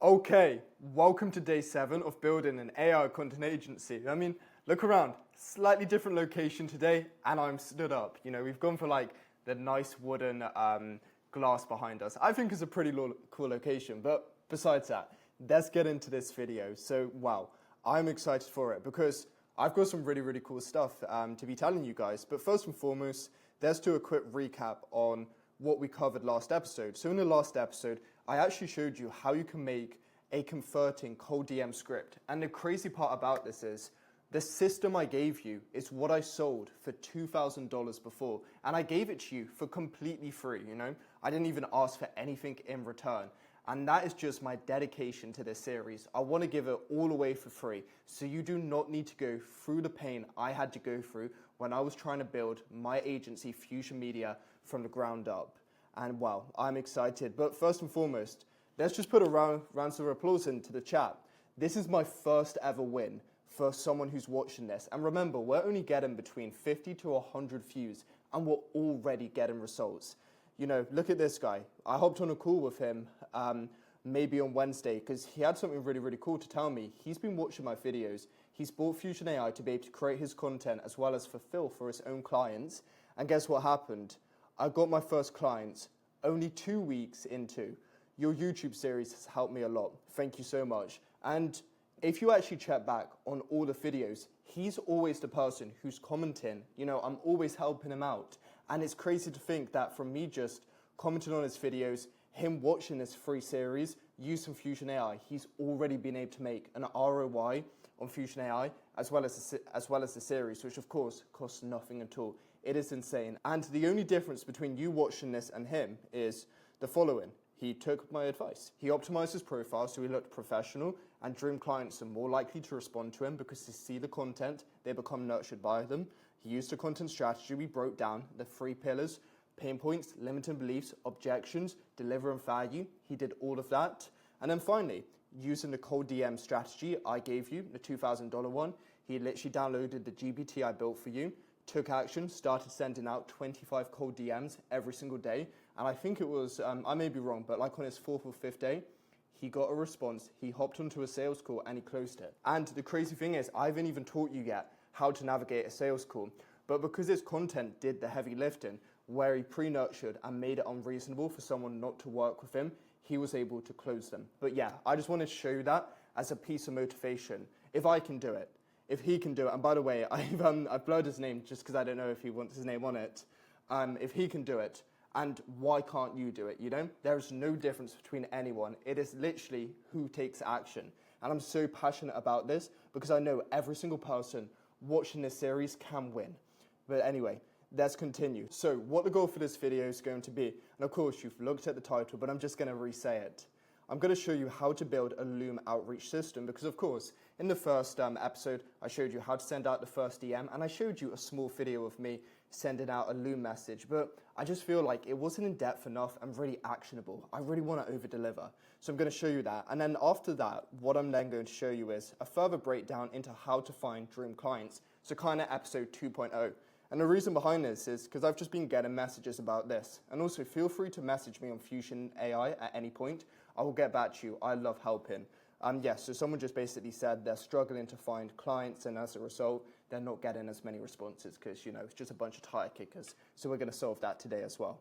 Okay, welcome to day 7 of building an AI content agency. I mean, look around, slightly different location today, and I'm stood up. You know, we've gone for like the nice wooden glass behind us. I think it's a pretty cool location, but besides that, let's get into this video. So, wow, I'm excited for it because I've got some really cool stuff to be telling you guys. But first and foremost, let's do a quick recap on what we covered last episode. So in the last episode, I actually showed you how you can make a converting cold DM script. And the crazy part about this is the system I gave you is what I sold for $2,000 before. And I gave it to you for completely free, you know? I didn't even ask for anything in return. And that is just my dedication to this series. I want to give it all away for free. So you do not need to go through the pain I had to go through when I was trying to build my agency, Fusion Media, from the ground up. And wow, I'm excited. But first and foremost, let's just put a round of applause into the chat. This is my first ever win for someone who's watching this. And remember, we're only getting between 50 to 100 views, and we're already getting results. You know, look at this guy. I hopped on a call with him maybe on Wednesday because he had something really cool to tell me. He's been watching my videos. He's bought Fusion AI to be able to create his content as well as fulfill for his own clients. And guess what happened? I got my first clients only 2 weeks into. Your YouTube series has helped me a lot. Thank you so much. And if you actually check back on all the videos, he's always the person who's commenting. You know, I'm always helping him out. And it's crazy to think that from me just commenting on his videos, him watching this free series, using Fusion AI, he's already been able to make an ROI on Fusion AI as well as the series, which of course costs nothing at all. It is insane. And the only difference between you watching this and him is the following. He took my advice. He optimized his profile so he looked professional, and dream clients are more likely to respond to him because they see the content, they become nurtured by them. He used a content strategy we broke down, the 3 pillars: pain points, limiting beliefs, objections, deliver and value. He did all of that. And then finally, using the cold DM strategy I gave you, the $2,000 one, he literally downloaded the GPT I built for you, took action, started sending out 25 cold DMs every single day. And I think it was, I may be wrong, but like on his 4th or 5th day, he got a response, he hopped onto a sales call and he closed it. And the crazy thing is, I haven't even taught you yet how to navigate a sales call. But because his content did the heavy lifting, where he pre-nurtured and made it unreasonable for someone not to work with him, he was able to close them. But yeah, I just wanted to show you that as a piece of motivation. If I can do it, if he can do it, and by the way, I've blurred his name just because I don't know if he wants his name on it. If he can do it, and why can't you do it, you know? There's no difference between anyone. It is literally who takes action. And I'm so passionate about this because I know every single person watching this series can win. But anyway, let's continue. So what the goal for this video is going to be, and of course you've looked at the title, but I'm just going to re-say it. I'm going to show you how to build a Loom outreach system because of course, in the first episode, I showed you how to send out the first DM and I showed you a small video of me sending out a Loom message, but I just feel like it wasn't in depth enough and really actionable. I really want to over deliver. So I'm going to show you that. And then after that, what I'm then going to show you is a further breakdown into how to find dream clients. So kind of episode 2.0. And the reason behind this is because I've just been getting messages about this. And also feel free to message me on Fusion AI at any point. I will get back to you. I love helping. Yes, so someone just basically said they're struggling to find clients and as a result, they're not getting as many responses because, you know, it's just a bunch of tire kickers. So we're going to solve that today as well.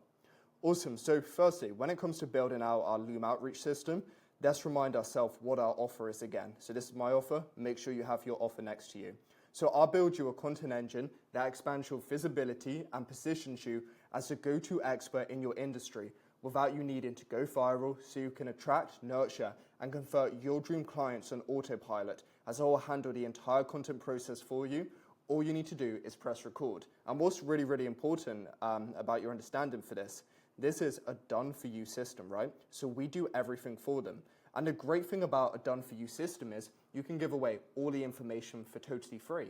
Awesome. So firstly, when it comes to building out our Loom outreach system, let's remind ourselves what our offer is again. So this is my offer. Make sure you have your offer next to you. So I'll build you a content engine that expands your visibility and positions you as a go-to expert in your industry without you needing to go viral, so you can attract, nurture, and convert your dream clients on autopilot, as I will handle the entire content process for you. All you need to do is press record. And what's really important about your understanding for this is a done-for-you system, right? So we do everything for them. And the great thing about a done-for-you system is you can give away all the information for totally free.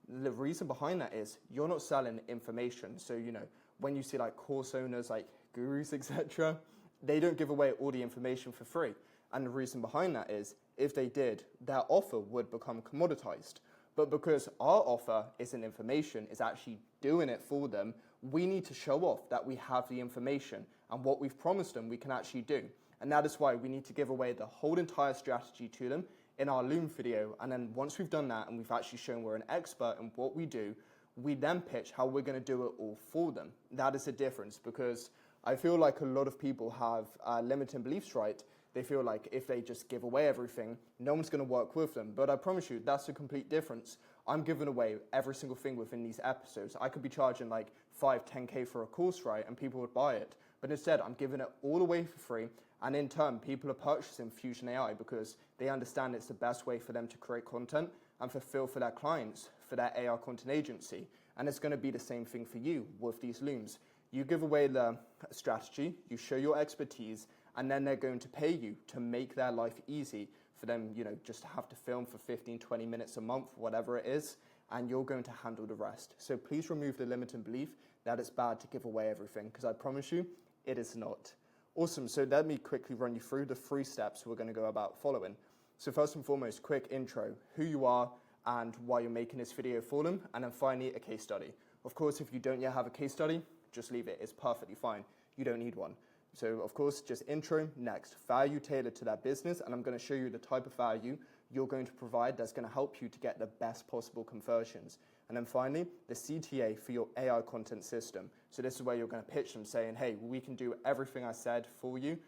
The reason behind that is you're not selling information. So, you know, when you see like course owners like gurus, etc., they don't give away all the information for free. And the reason behind that is if they did, their offer would become commoditized. But because our offer isn't information, it's actually doing it for them, we need to show off that we have the information and what we've promised them we can actually do. And that is why we need to give away the whole entire strategy to them in our Loom video. And then once we've done that and we've actually shown we're an expert in what we do, we then pitch how we're going to do it all for them. That is the difference, because I feel like a lot of people have limiting beliefs, right? They feel like if they just give away everything, no one's going to work with them. But I promise you, that's a complete difference. I'm giving away every single thing within these episodes. I could be charging like 5, 10K for a course, right? And people would buy it. But instead, I'm giving it all away for free. And in turn, people are purchasing Fusion AI because they understand it's the best way for them to create content and fulfill for their clients, for their AI content agency. And it's going to be the same thing for you with these Looms. You give away the strategy, you show your expertise, and then they're going to pay you to make their life easy for them, just to have to film for 15, 20 minutes a month, whatever it is, and you're going to handle the rest. So please remove the limiting belief that it's bad to give away everything, because I promise you, it is not. Awesome, so let me quickly run you through the 3 steps we're going to go about following. So first and foremost, quick intro, who you are and why you're making this video for them, and then finally a case study. Of course, if you don't yet have a case study, just leave it, it's perfectly fine. You don't need one. So of course, just intro, next, value tailored to that business, and I'm going to show you the type of value you're going to provide that's going to help you to get the best possible conversions. And then finally, the CTA for your AI content system. So this is where you're going to pitch them saying, hey, we can do everything I said for you.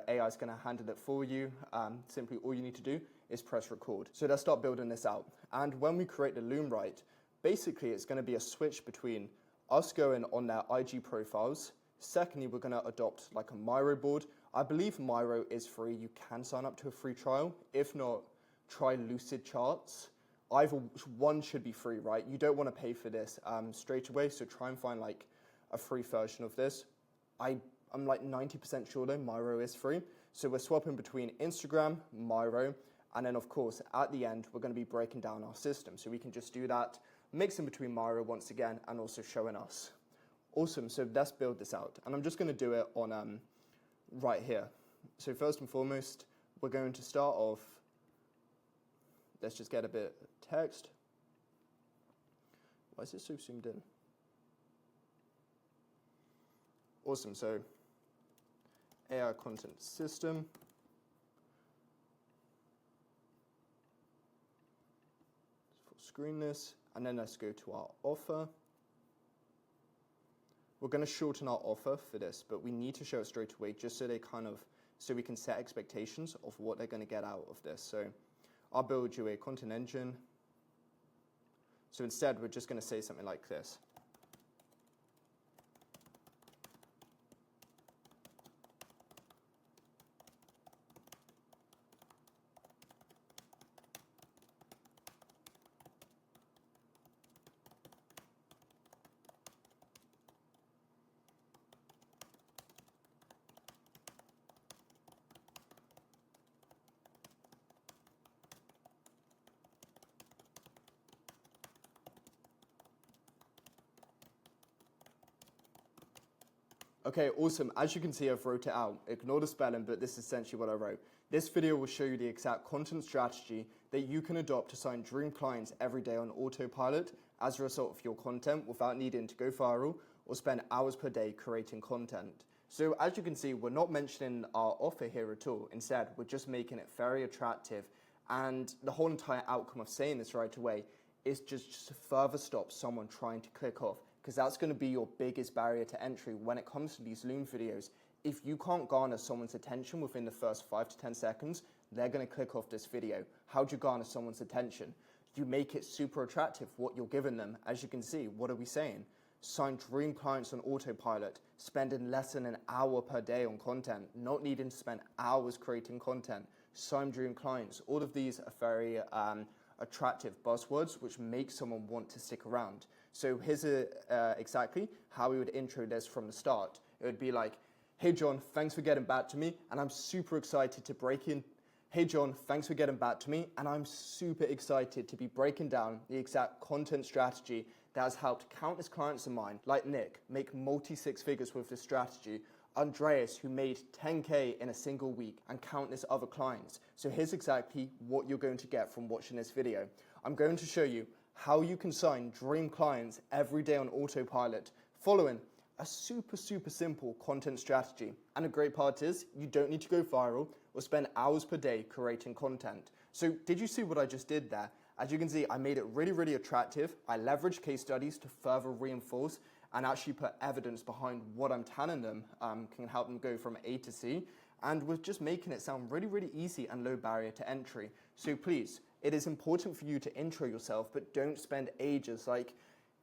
AI is going to handle it for you. Simply all you need to do is press record. So let's start building this out. And when we create the Loom right, basically it's going to be a switch between us going on their IG profiles. Secondly, we're going to adopt like a Miro board. I believe Miro is free. You can sign up to a free trial. If not, try Lucid Charts. Either one should be free, right? You don't want to pay for this straight away, so try and find like a free version of this. I'm like 90% sure though Miro is free. So we're swapping between Instagram, Miro, and then of course at the end we're going to be breaking down our system. So we can just do that, mixing between Miro once again and also showing us. Awesome, so let's build this out. And I'm just going to do it on right here. So first and foremost, we're going to start off, let's just get a bit of text. Why is it so zoomed in? Awesome, so AI content system. Full screen this, and then let's go to our offer. We're going to shorten our offer for this, but we need to show it straight away just so so we can set expectations of what they're going to get out of this. So I'll build you a content engine. So instead, we're just going to say something like this. Okay, awesome. As you can see, I've wrote it out. Ignore the spelling, but this is essentially what I wrote. This video will show you the exact content strategy that you can adopt to sign dream clients every day on autopilot as a result of your content without needing to go viral or spend hours per day creating content. So as you can see, we're not mentioning our offer here at all. Instead, we're just making it very attractive. And the whole entire outcome of saying this right away is just to further stop someone trying to click off, because that's going to be your biggest barrier to entry when it comes to these Loom videos. If you can't garner someone's attention within the first 5 to 10 seconds, they're going to click off this video. How do you garner someone's attention? You make it super attractive, what you're giving them. As you can see, what are we saying? Sign dream clients on autopilot, spending less than an hour per day on content, not needing to spend hours creating content. Sign dream clients. All of these are very attractive buzzwords which make someone want to stick around. So here's exactly how we would intro this from the start. It would be like, hey John, thanks for getting back to me, and I'm super excited to break in. Hey John, thanks for getting back to me, and I'm super excited to be breaking down the exact content strategy that has helped countless clients of mine, like Nick, make multi-six figures with this strategy, Andreas, who made 10K in a single week, and countless other clients. So here's exactly what you're going to get from watching this video. I'm going to show you how you can sign dream clients every day on autopilot, following a super simple content strategy. And the great part is you don't need to go viral or spend hours per day creating content. So did you see what I just did there? As you can see, I made it really attractive. I leveraged case studies to further reinforce and actually put evidence behind what I'm telling them can help them go from A to C. And we're just making it sound really easy and low barrier to entry. So please, it is important for you to intro yourself, but don't spend ages. Like,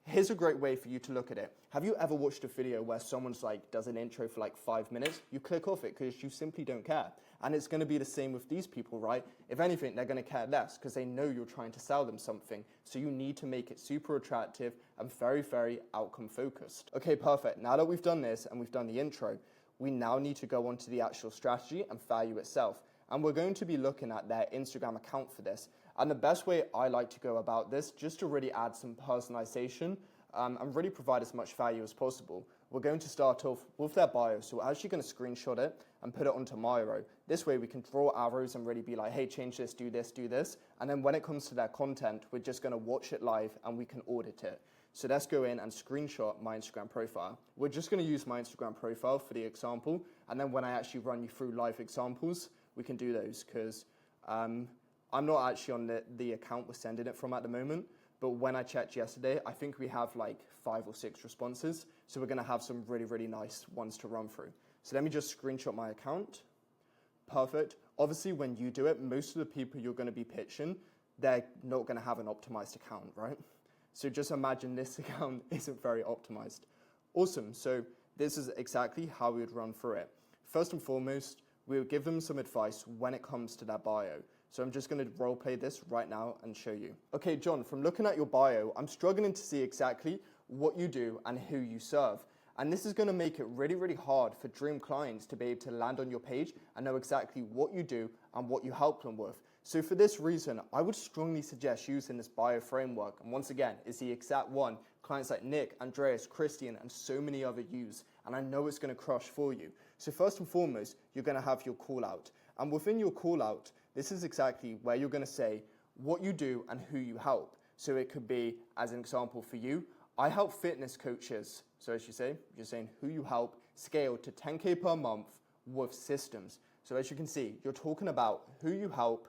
here's a great way for you to look at it. Have you ever watched a video where someone's like does an intro for like 5 minutes? You click off it because you simply don't care. And it's going to be the same with these people, right? If anything, they're going to care less because they know you're trying to sell them something. So you need to make it super attractive and very outcome focused. Okay, perfect. Now that we've done this and we've done the intro, we now need to go on to the actual strategy and value itself. And we're going to be looking at their Instagram account for this. And the best way I like to go about this, just to really add some personalization and really provide as much value as possible, we're going to start off with their bio. So we're actually going to screenshot it and put it onto Miro. This way we can draw arrows and really be like, hey, change this, do this, do this. And then when it comes to their content, we're just going to watch it live and we can audit it. So let's go in and screenshot my Instagram profile. We're just going to use my Instagram profile for the example. And then when I actually run you through live examples, we can do those because I'm not actually on the account we're sending it from at the moment. But when I checked yesterday, I think we have like 5 or 6 responses. So we're going to have some really nice ones to run through. So let me just screenshot my account. Perfect. Obviously, when you do it, most of the people you're going to be pitching, they're not going to have an optimized account, right? So just imagine this account isn't very optimized. Awesome. So this is exactly how we would run through it. First and foremost, we would give them some advice when it comes to their bio. So I'm just going to role play this right now and show you. Okay, John, from looking at your bio, I'm struggling to see exactly what you do and who you serve. And this is going to make it really hard for dream clients to be able to land on your page and know exactly what you do and what you help them with. So for this reason, I would strongly suggest using this bio framework. And once again, it's the exact one clients like Nick, Andreas, Christian, and so many other use. And I know it's going to crush for you. So first and foremost, you're going to have your call out. And within your call out, this is exactly where you're going to say what you do and who you help. So it could be, as an example for you, I help fitness coaches. So as you say, you're saying who you help scale to 10K per month with systems. So as you can see, you're talking about who you help,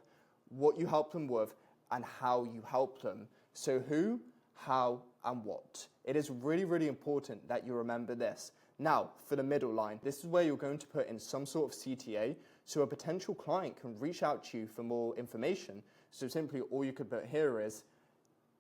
what you help them with, and how you help them. So who, how, and what. It is really important that you remember this. Now, for the middle line, this is where you're going to put in some sort of CTA so a potential client can reach out to you for more information. So simply all you could put here is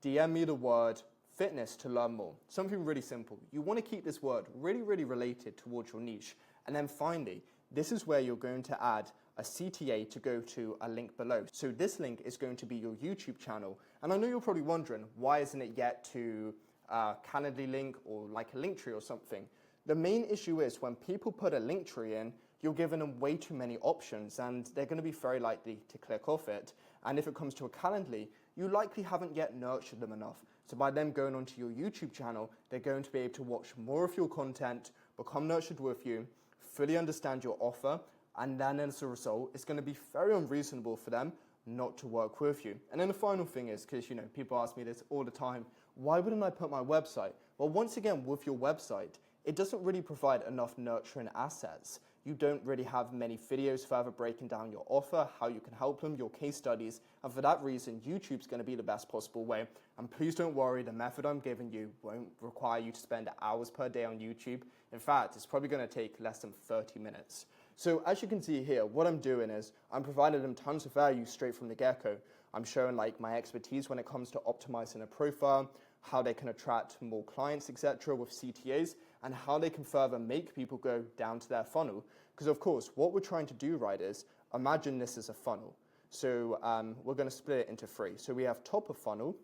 DM me the word fitness to learn more. Something really simple. You want to keep this word really related towards your niche. And then finally, this is where you're going to add a CTA to go to a link below. So this link is going to be your YouTube channel. And I know you're probably wondering, why isn't it yet to a Calendly link or like a link tree or something? The main issue is when people put a link tree in, you're giving them way too many options and they're going to be very likely to click off it. And if it comes to a Calendly, you likely haven't yet nurtured them enough. So by them going onto your YouTube channel, they're going to be able to watch more of your content, become nurtured with you, fully understand your offer, and then as a result, it's going to be very unreasonable for them not to work with you. And then the final thing is, because people ask me this all the time, why wouldn't I put my website? Well, once again, with your website, it doesn't really provide enough nurturing assets. You don't really have many videos further breaking down your offer, how you can help them, your case studies, and for that reason, YouTube's going to be the best possible way. And please don't worry, the method I'm giving you won't require you to spend hours per day on YouTube. In fact, it's probably going to take less than 30 minutes. So as you can see here, what I'm doing is I'm providing them tons of value straight from the get-go. I'm showing like my expertise when it comes to optimizing a profile, how they can attract more clients, etc. with CTAs, and how they can further make people go down to their funnel. Because of course, what we're trying to do, right, is imagine this is a funnel. So we're going to split it into 3. So we have top of funnel,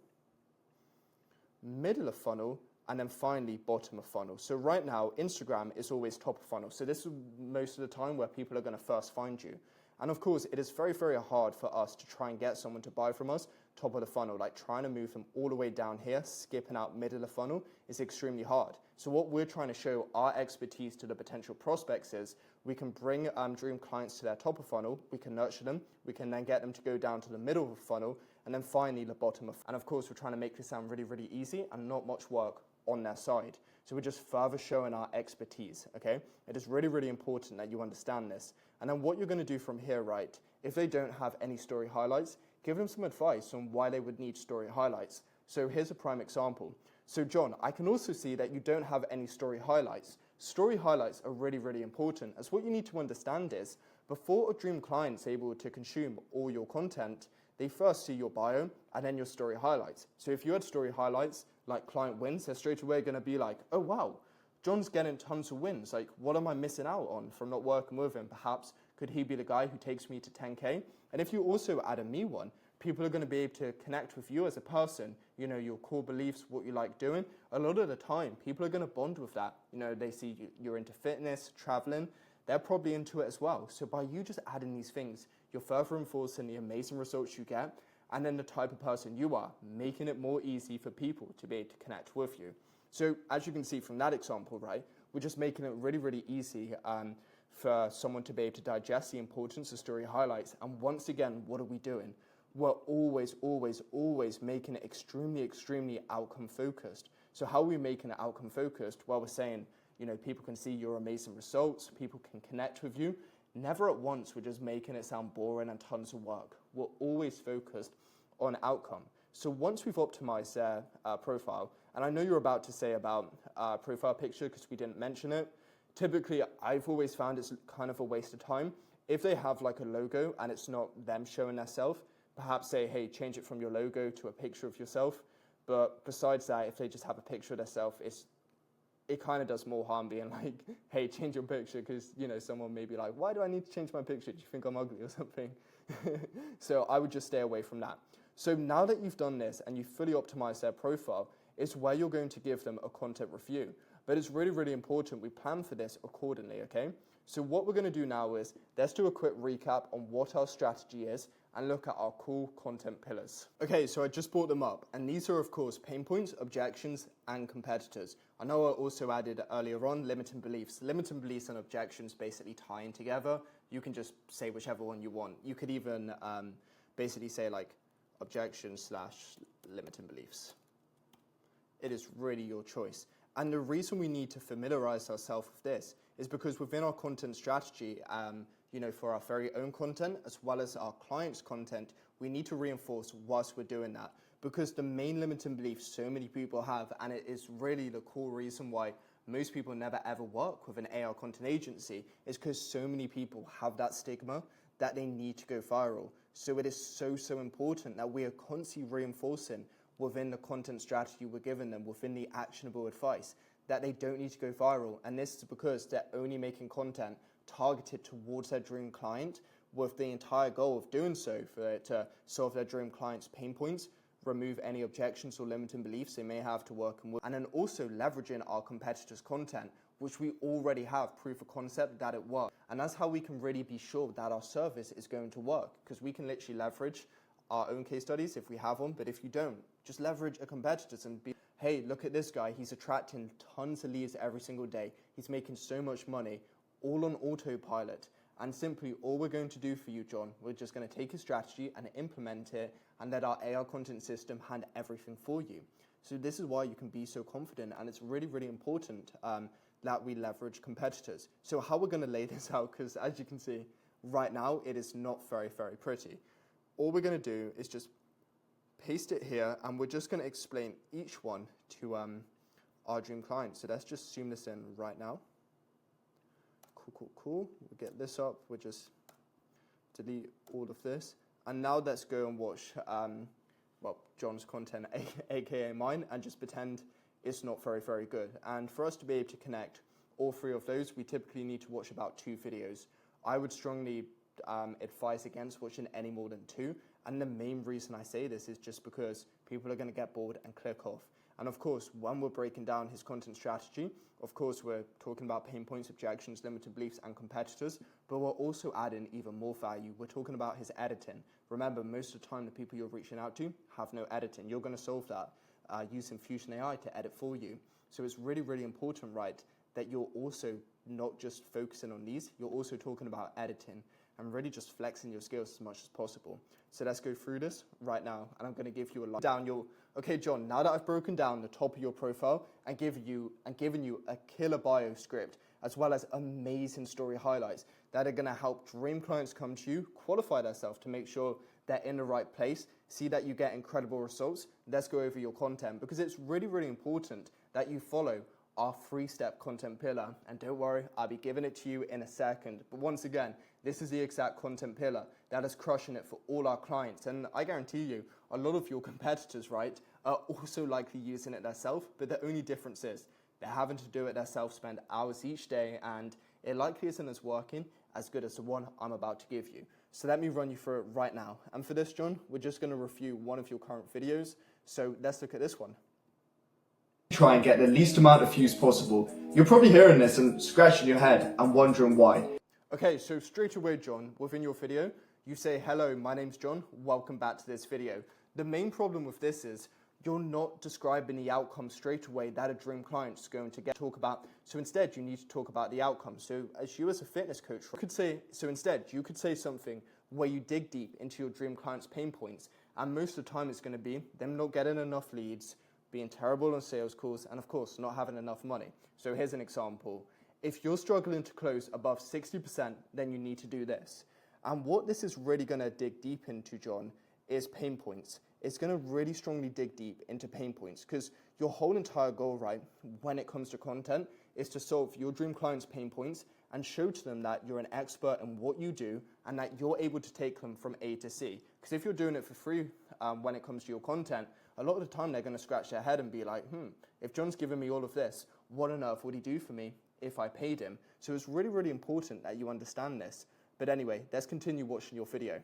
middle of funnel, and then finally bottom of funnel. So right now, Instagram is always top of funnel. So this is most of the time where people are going to first find you. And of course, it is very hard for us to try and get someone to buy from us top of the funnel, like trying to move them all the way down here, skipping out middle of the funnel is extremely hard. So what we're trying to show our expertise to the potential prospects is we can bring dream clients to their top of funnel, we can nurture them, we can then get them to go down to the middle of the funnel, and then finally the bottom of. And of course, we're trying to make this sound really easy and not much work on their side. So we're just further showing our expertise, okay? It is really, really important that you understand this. And then what you're going to do from here, right, if they don't have any story highlights, give them some advice on why they would need story highlights. So here's a prime example. So John, I can also see that you don't have any story highlights. Story highlights are really, really important, as what you need to understand is, before a dream client's able to consume all your content, they first see your bio and then your story highlights. So if you had story highlights, like client wins, they're straight away going to be like, oh wow, John's getting tons of wins. Like, what am I missing out on from not working with him? Perhaps could he be the guy who takes me to 10K? And if you also add a me one, people are going to be able to connect with you as a person, you know, your core beliefs, what you like doing. A lot of the time, people are going to bond with that. You know, they see you're into fitness, traveling, they're probably into it as well. So by you just adding these things, you're further enforcing the amazing results you get, and then the type of person you are, making it more easy for people to be able to connect with you. So as you can see from that example, right, we're just making it really, really easy for someone to be able to digest the importance of story highlights. And once again, what are we doing? We're always, always, always making it extremely, extremely outcome focused. So how are we making it outcome focused? Well, we're saying, you know, people can see your amazing results, people can connect with you. Never at once we're just making it sound boring and tons of work. We're always focused on outcome. So once we've optimized their profile, and I know you're about to say about profile picture because we didn't mention it, typically I've always found it's kind of a waste of time. If they have like a logo and it's not them showing themselves, perhaps say, hey, change it from your logo to a picture of yourself. But besides that, if they just have a picture of themselves, it kind of does more harm being like, hey, change your picture, because, you know, someone may be like, why do I need to change my picture? Do you think I'm ugly or something? So I would just stay away from that. So now that you've done this and you've fully optimized their profile, it's where you're going to give them a content review. But it's really, really important we plan for this accordingly, okay? So what we're going to do now is, let's do a quick recap on what our strategy is and look at our cool content pillars. Okay, so I just brought them up, and these are of course pain points, objections, and competitors. I know I also added earlier on limiting beliefs. Limiting beliefs and objections basically tie in together. You can just say whichever one you want. You could even basically say like objections / limiting beliefs. It is really your choice. And the reason we need to familiarize ourselves with this is because within our content strategy, you know, for our very own content as well as our clients' content, we need to reinforce whilst we're doing that. Because the main limiting belief so many people have, and it is really the core reason why most people never ever work with an AR content agency, is because so many people have that stigma that they need to go viral. So it is so, so important that we are constantly reinforcing within the content strategy we're giving them, within the actionable advice, that they don't need to go viral. And this is because they're only making content targeted towards their dream client, with the entire goal of doing so for it to solve their dream client's pain points, remove any objections or limiting beliefs they may have to working with, and then also leveraging our competitors' content, which we already have proof of concept that it works. And that's how we can really be sure that our service is going to work, because we can literally leverage our own case studies if we have them, but if you don't, just leverage a competitor's and be, hey, look at this guy, he's attracting tons of leads every single day, he's making so much money, all on autopilot. And simply all we're going to do for you, John, we're just going to take a strategy and implement it and let our AR content system hand everything for you. So this is why you can be so confident, and it's really, really important that we leverage competitors. So how we're going to lay this out, because as you can see, right now it is not very, very pretty. All we're going to do is just paste it here, and we're just going to explain each one to our dream client. So let's just zoom this in right now. Cool. We'll get this up. We'll just delete all of this. And now let's go and watch, John's content, aka mine, and just pretend it's not very, very good. And for us to be able to connect all three of those, we typically need to watch about 2 videos. I would strongly advise against watching any more than 2. And the main reason I say this is just because people are going to get bored and click off. And of course, when we're breaking down his content strategy, of course, we're talking about pain points, objections, limited beliefs, and competitors, but we're also adding even more value. We're talking about his editing. Remember, most of the time, the people you're reaching out to have no editing. You're going to solve that using Fusion AI to edit for you. So it's really, really important, right, that you're also not just focusing on these, you're also talking about editing. and really just flexing your skills as much as possible. So let's go through this right now, and I'm going to give you a line down your. Okay, John, now that I've broken down the top of your profile and given you a killer bio script, as well as amazing story highlights that are going to help dream clients come to you, qualify themselves to make sure they're in the right place, see that you get incredible results. Let's go over your content, because it's really, really important that you follow our 3-step content pillar. And don't worry, I'll be giving it to you in a second. But once again, this is the exact content pillar that is crushing it for all our clients. And I guarantee you, a lot of your competitors, right, are also likely using it themselves, but the only difference is they're having to do it themselves, spend hours each day, and it likely isn't as working as good as the one I'm about to give you. So let me run you through it right now. And for this, John, we're just going to review one of your current videos. So let's look at this one. Try and get the least amount of views possible. You're probably hearing this and scratching your head and wondering why. Okay, so straight away, John, within your video, you say, hello, my name's John, welcome back to this video. The main problem with this is you're not describing the outcome straight away that a dream client's going to talk about. So instead, you need to talk about the outcome. So as you as a fitness coach, you could say something where you dig deep into your dream client's pain points. And most of the time it's going to be them not getting enough leads, being terrible on sales calls, and of course, not having enough money. So here's an example. If you're struggling to close above 60%, then you need to do this. And what this is really going to dig deep into, John, is pain points. It's going to really strongly dig deep into pain points, because your whole entire goal, right, when it comes to content, is to solve your dream clients' pain points and show to them that you're an expert in what you do and that you're able to take them from A to C. Because if you're doing it for free when it comes to your content, a lot of the time they're going to scratch their head and be like, if John's giving me all of this, what on earth would he do for me if I paid him? So it's really, really important that you understand this. But anyway, let's continue watching your video.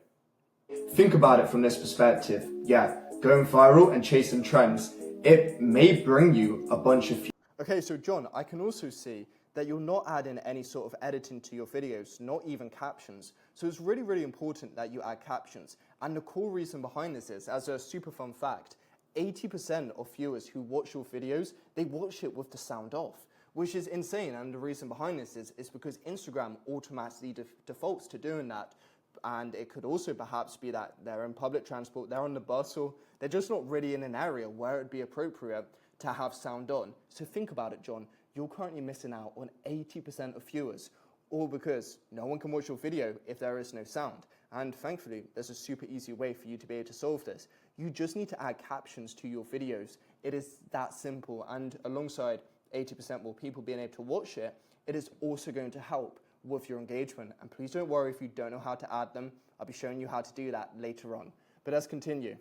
Think about it from this perspective. Yeah, going viral and chasing trends, it may bring you a bunch of... Okay, so John, I can also see that you're not adding any sort of editing to your videos, not even captions. So it's really, really important that you add captions. And the core reason behind this is, as a super fun fact, 80% of viewers who watch your videos, they watch it with the sound off, which is insane. And the reason behind this is because Instagram automatically defaults to doing that. And it could also perhaps be that they're in public transport, they're on the bus, or they're just not really in an area where it'd be appropriate to have sound on. So think about it, John. You're currently missing out on 80% of viewers, all because no one can watch your video if there is no sound. And thankfully, there's a super easy way for you to be able to solve this. You just need to add captions to your videos. It is that simple. And alongside 80% more people being able to watch it, it is also going to help with your engagement. And please don't worry if you don't know how to add them. I'll be showing you how to do that later on. But let's continue.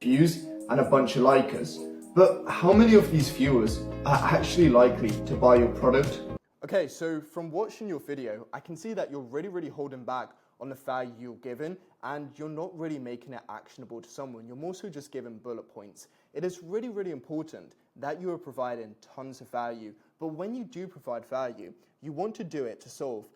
Views and a bunch of likers. But how many of these viewers are actually likely to buy your product? Okay, so from watching your video, I can see that you're really, really holding back on the value you're giving, and you're not really making it actionable to someone. You're more so just giving bullet points. It is really, really important that you are providing tons of value. But when you do provide value, you want to do it to solve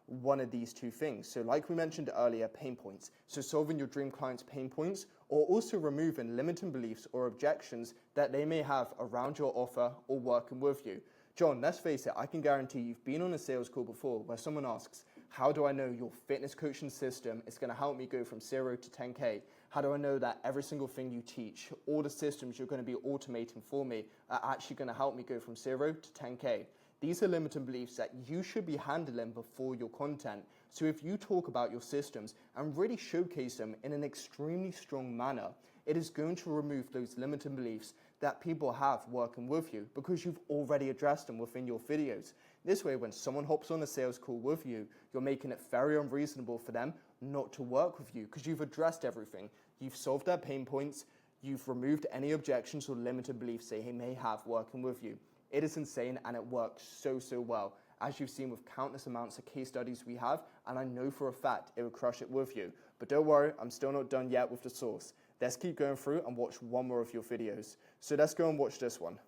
one of these two things. So like we mentioned earlier, pain points. So solving your dream client's pain points, or also removing limiting beliefs or objections that they may have around your offer or working with you. John, let's face it, I can guarantee you've been on a sales call before where someone asks, how do I know your fitness coaching system is going to help me go from 0 to 10K? How do I know that every single thing you teach, all the systems you're going to be automating for me are actually going to help me go from 0 to 10K? These are limiting beliefs that you should be handling before your content. So if you talk about your systems and really showcase them in an extremely strong manner, it is going to remove those limiting beliefs that people have working with you, because you've already addressed them within your videos. This way, when someone hops on a sales call with you, you're making it very unreasonable for them not to work with you, because you've addressed everything. You've solved their pain points, you've removed any objections or limited beliefs they may have working with you. It is insane, and it works so, so well, as you've seen with countless amounts of case studies we have, and I know for a fact it will crush it with you. But don't worry, I'm still not done yet with the source. Let's keep going through and watch one more of your videos. So let's go and watch this one.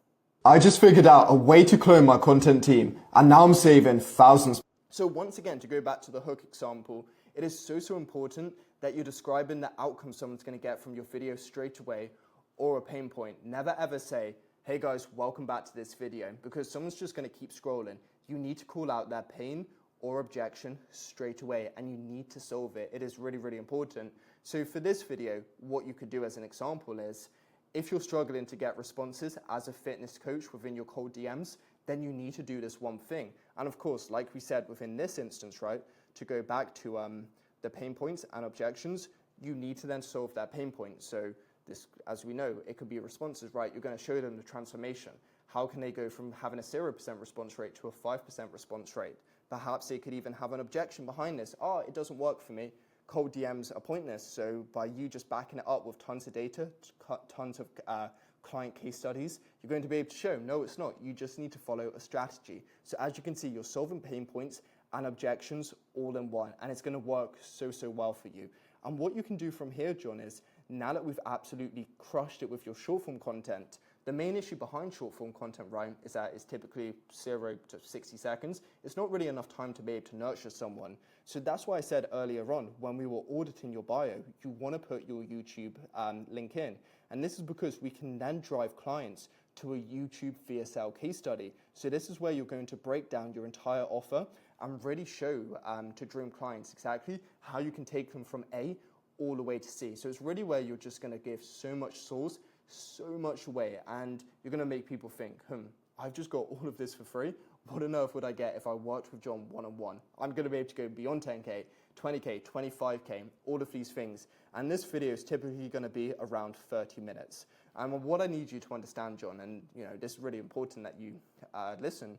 I just figured out a way to clone my content team, and now I'm saving thousands. So once again, to go back to the hook example, it is so, so important that you're describing the outcome someone's going to get from your video straight away, or a pain point. Never ever say, hey guys, welcome back to this video, because someone's just going to keep scrolling. You need to call out their pain or objection straight away, and you need to solve it. It is really, really important. So for this video, what you could do as an example is, if you're struggling to get responses as a fitness coach within your cold DMs, then you need to do this one thing. And of course, like we said within this instance, right, to go back to the pain points and objections, you need to then solve that pain point. So this, as we know, it could be responses, right? You're going to show them the transformation. How can they go from having a 0% response rate to a 5% response rate? Perhaps they could even have an objection behind this. Oh, it doesn't work for me. Cold DMs are pointless. So by you just backing it up with tons of data, tons of client case studies, you're going to be able to show, no, it's not. You just need to follow a strategy. So as you can see, you're solving pain points and objections all in one, and it's going to work so, so well for you. And what you can do from here, John, is now that we've absolutely crushed it with your short form content, the main issue behind short form content, right, is that it's typically 0 to 60 seconds. It's not really enough time to be able to nurture someone. So that's why I said earlier on, when we were auditing your bio, you want to put your YouTube link in. And this is because we can then drive clients to a YouTube VSL case study. So this is where you're going to break down your entire offer and really show to dream clients exactly how you can take them from A all the way to C. So it's really where you're just going to give so much sauce, so much away, and you're going to make people think, I've just got all of this for free. What on earth would I get if I worked with John one-on-one? I'm going to be able to go beyond 10K, 20K, 25K, all of these things. And this video is typically going to be around 30 minutes. And what I need you to understand, John, and this is really important that you listen,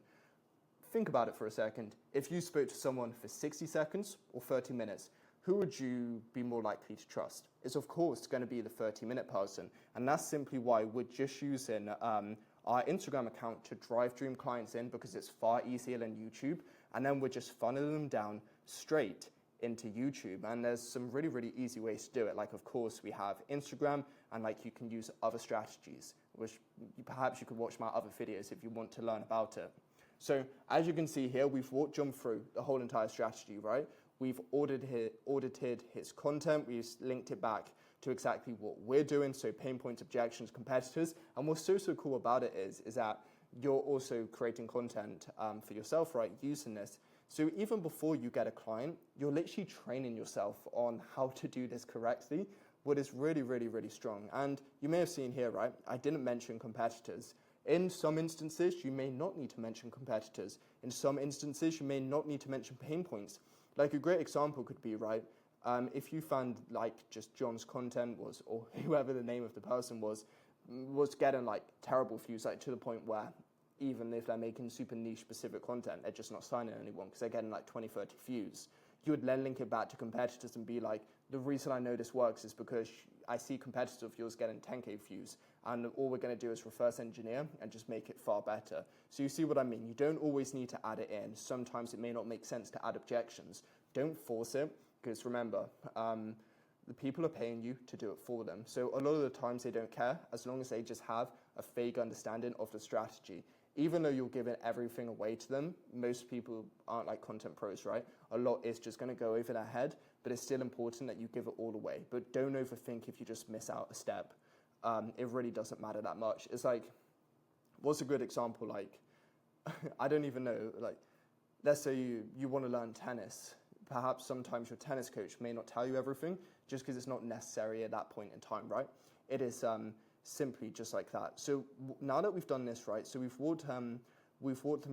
think about it for a second. If you spoke to someone for 60 seconds or 30 minutes, who would you be more likely to trust? It's of course going to be the 30-minute person. And that's simply why we're just using our Instagram account to drive dream clients in, because it's far easier than YouTube. And then we're just funneling them down straight into YouTube. And there's some really, really easy ways to do it. Like, of course, we have Instagram, and like you can use other strategies, which perhaps you could watch my other videos if you want to learn about it. So as you can see here, we've walked John through the whole entire strategy, right? We've audited his content. We've linked it back to exactly what we're doing. So pain points, objections, competitors. And what's so cool about it is that you're also creating content for yourself, right? Using this. So even before you get a client, you're literally training yourself on how to do this correctly, what is really, really, really strong. And you may have seen here, right? I didn't mention competitors. In some instances, you may not need to mention competitors. In some instances, you may not need to mention pain points. Like a great example could be, right, if you found like just John's content was, or whoever the name of the person was getting like terrible views, like to the point where even if they're making super niche specific content, they're just not signing anyone because they're getting like 20, 30 views. You would then link it back to competitors and be like, the reason I know this works is because I see competitors of yours getting 10K views, and all we're going to do is reverse engineer and just make it far better. So you see what I mean? You don't always need to add it in. Sometimes it may not make sense to add objections. Don't force it, because remember, the people are paying you to do it for them. So a lot of the times they don't care, as long as they just have a vague understanding of the strategy. Even though you're giving everything away to them, most people aren't like content pros, right? A lot is just going to go over their head, but it's still important that you give it all away. But don't overthink if you just miss out a step. It really doesn't matter that much. It's like, what's a good example? Like, I don't even know, like, let's say you want to learn tennis. Perhaps sometimes your tennis coach may not tell you everything just because it's not necessary at that point in time, right? It is simply just like that. So now that we've done this, right, so we've walked them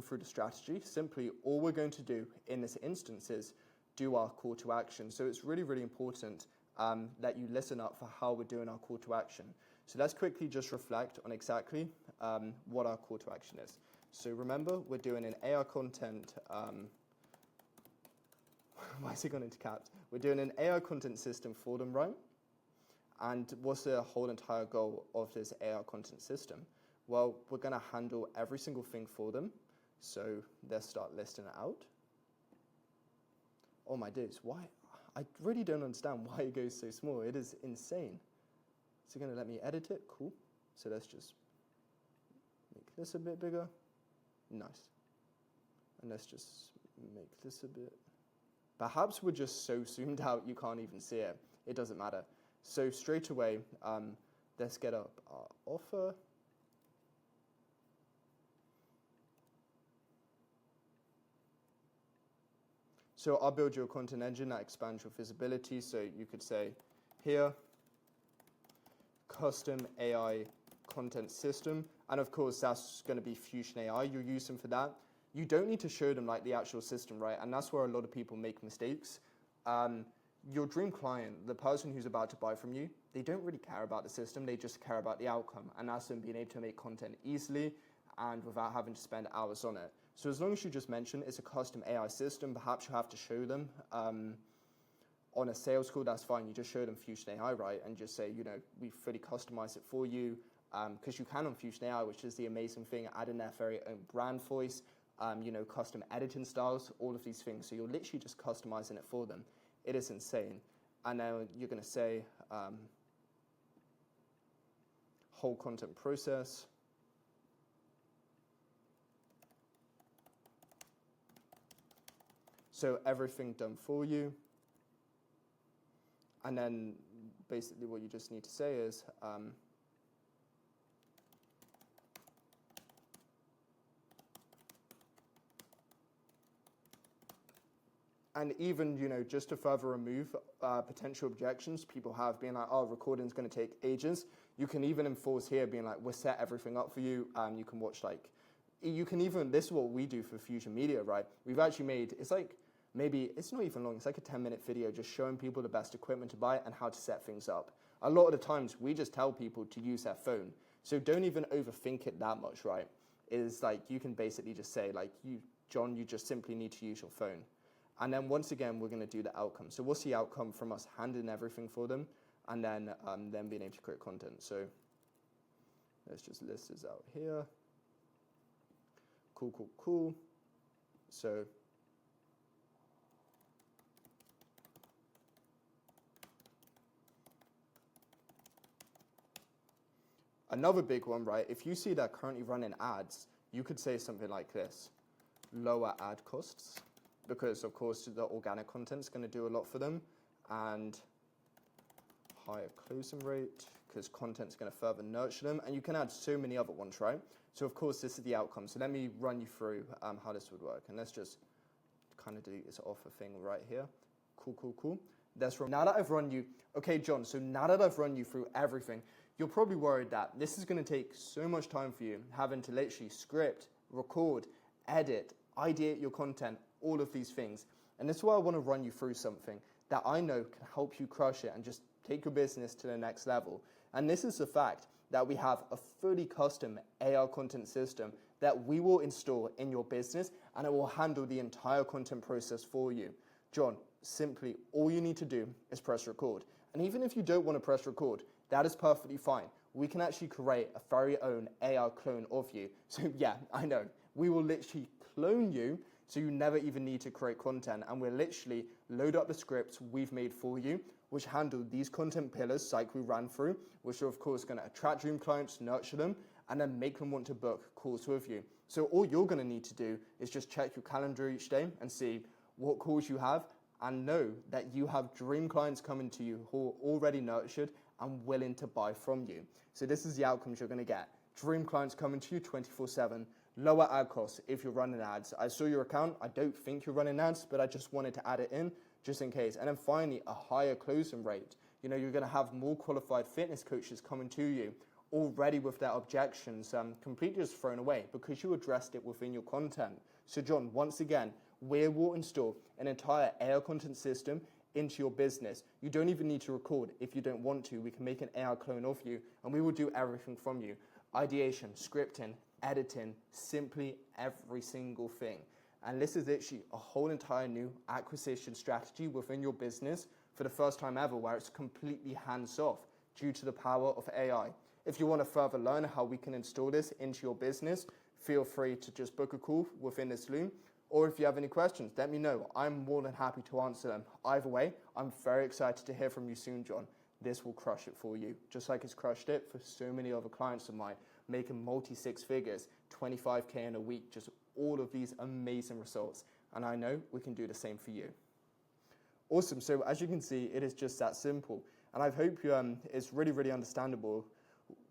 through the strategy. Simply all we're going to do in this instance is do our call to action. So it's really, really important that you listen up for how we're doing our call to action. So let's quickly just reflect on exactly what our call to action is. So remember, we're doing an AR content, why is it gone into caps? We're doing an AR content system for them, right? And what's the whole entire goal of this AR content system? Well, we're going to handle every single thing for them. So let's start listing it out. Oh my days, why? I really don't understand why it goes so small. It is insane. Is it going to let me edit it? Cool. So let's just make this a bit bigger. Nice. And let's just make this a bit. Perhaps we're just so zoomed out you can't even see it. It doesn't matter. So straight away, let's get up our offer. So I'll build you a content engine that expands your visibility. So you could say here, custom AI content system. And of course, that's going to be Fusion AI. You'll use them for that. You don't need to show them like the actual system, right? And that's where a lot of people make mistakes. Your dream client, the person who's about to buy from you, they don't really care about the system. They just care about the outcome. And that's them being able to make content easily and without having to spend hours on it. So as long as you just mention it's a custom AI system, perhaps you have to show them on a sales call, that's fine. You just show them Fusion AI, right? And just say, you know, we fully customize it for you, because you can on Fusion AI, which is the amazing thing, add in their very own brand voice, you know, custom editing styles, all of these things. So you're literally just customizing it for them. It is insane. And now you're going to say whole content process. So everything done for you. And then basically what you just need to say is and even, you know, just to further remove potential objections people have, being like, oh, recording's going to take ages, you can even enforce here being like, we'll set everything up for you. You can watch, like, you can even, this is what we do for Fusion Media, right? We've actually made, it's like, maybe, it's not even long, it's like a 10-minute video just showing people the best equipment to buy and how to set things up. A lot of the times, we just tell people to use their phone. So don't even overthink it that much, right? It's like, you can basically just say, like, John, you just simply need to use your phone. And then once again, we're going to do the outcome. So what's the outcome from us handling everything for them and then being able to create content? So let's just list this out here. Cool, cool, cool. So another big one, right? If you see that currently running ads, you could say something like this: lower ad costs, because of course the organic content is going to do a lot for them, and higher closing rate, because content's going to further nurture them. And you can add so many other ones, right? So of course this is the outcome. So let me run you through how this would work. And let's just kind of do this offer thing right here. Cool, cool, cool. Now that I've run you, okay, John, so now that I've run you through everything, you're probably worried that this is going to take so much time for you, having to literally script, record, edit, ideate your content, all of these things. And this is why I want to run you through something that I know can help you crush it and just take your business to the next level. And this is the fact that we have a fully custom AI content system that we will install in your business, and it will handle the entire content process for you. John, simply all you need to do is press record. And even if you don't want to press record, that is perfectly fine. We can actually create a very own AI clone of you. So yeah, I know. We will literally clone you so you never even need to create content. And we'll literally load up the scripts we've made for you, which handle these content pillars like we ran through, which are of course going to attract dream clients, nurture them, and then make them want to book calls with you. So all you're going to need to do is just check your calendar each day and see what calls you have, and know that you have dream clients coming to you who are already nurtured and willing to buy from you. So this is the outcomes you're going to get. Dream clients coming to you 24/7, lower ad costs if you're running ads. I saw your account. I don't think you're running ads, but I just wanted to add it in just in case. And then finally, a higher closing rate. You know, you're going to have more qualified fitness coaches coming to you already with their objections completely just thrown away because you addressed it within your content. So John, once again, we will install an entire AI content system into your business. You don't even need to record if you don't want to. We can make an AI clone of you, and we will do everything from you. Ideation, scripting, editing, simply every single thing. And this is literally a whole entire new acquisition strategy within your business for the first time ever, where it's completely hands-off due to the power of AI. If you want to further learn how we can install this into your business, feel free to just book a call within this Loom. Or if you have any questions, let me know. I'm more than happy to answer them. Either way, I'm very excited to hear from you soon, John. This will crush it for you, just like it's crushed it for so many other clients of mine, making multi-six figures, 25K in a week, just all of these amazing results. And I know we can do the same for you. Awesome. So as you can see, it is just that simple. And I hope it's really, really understandable,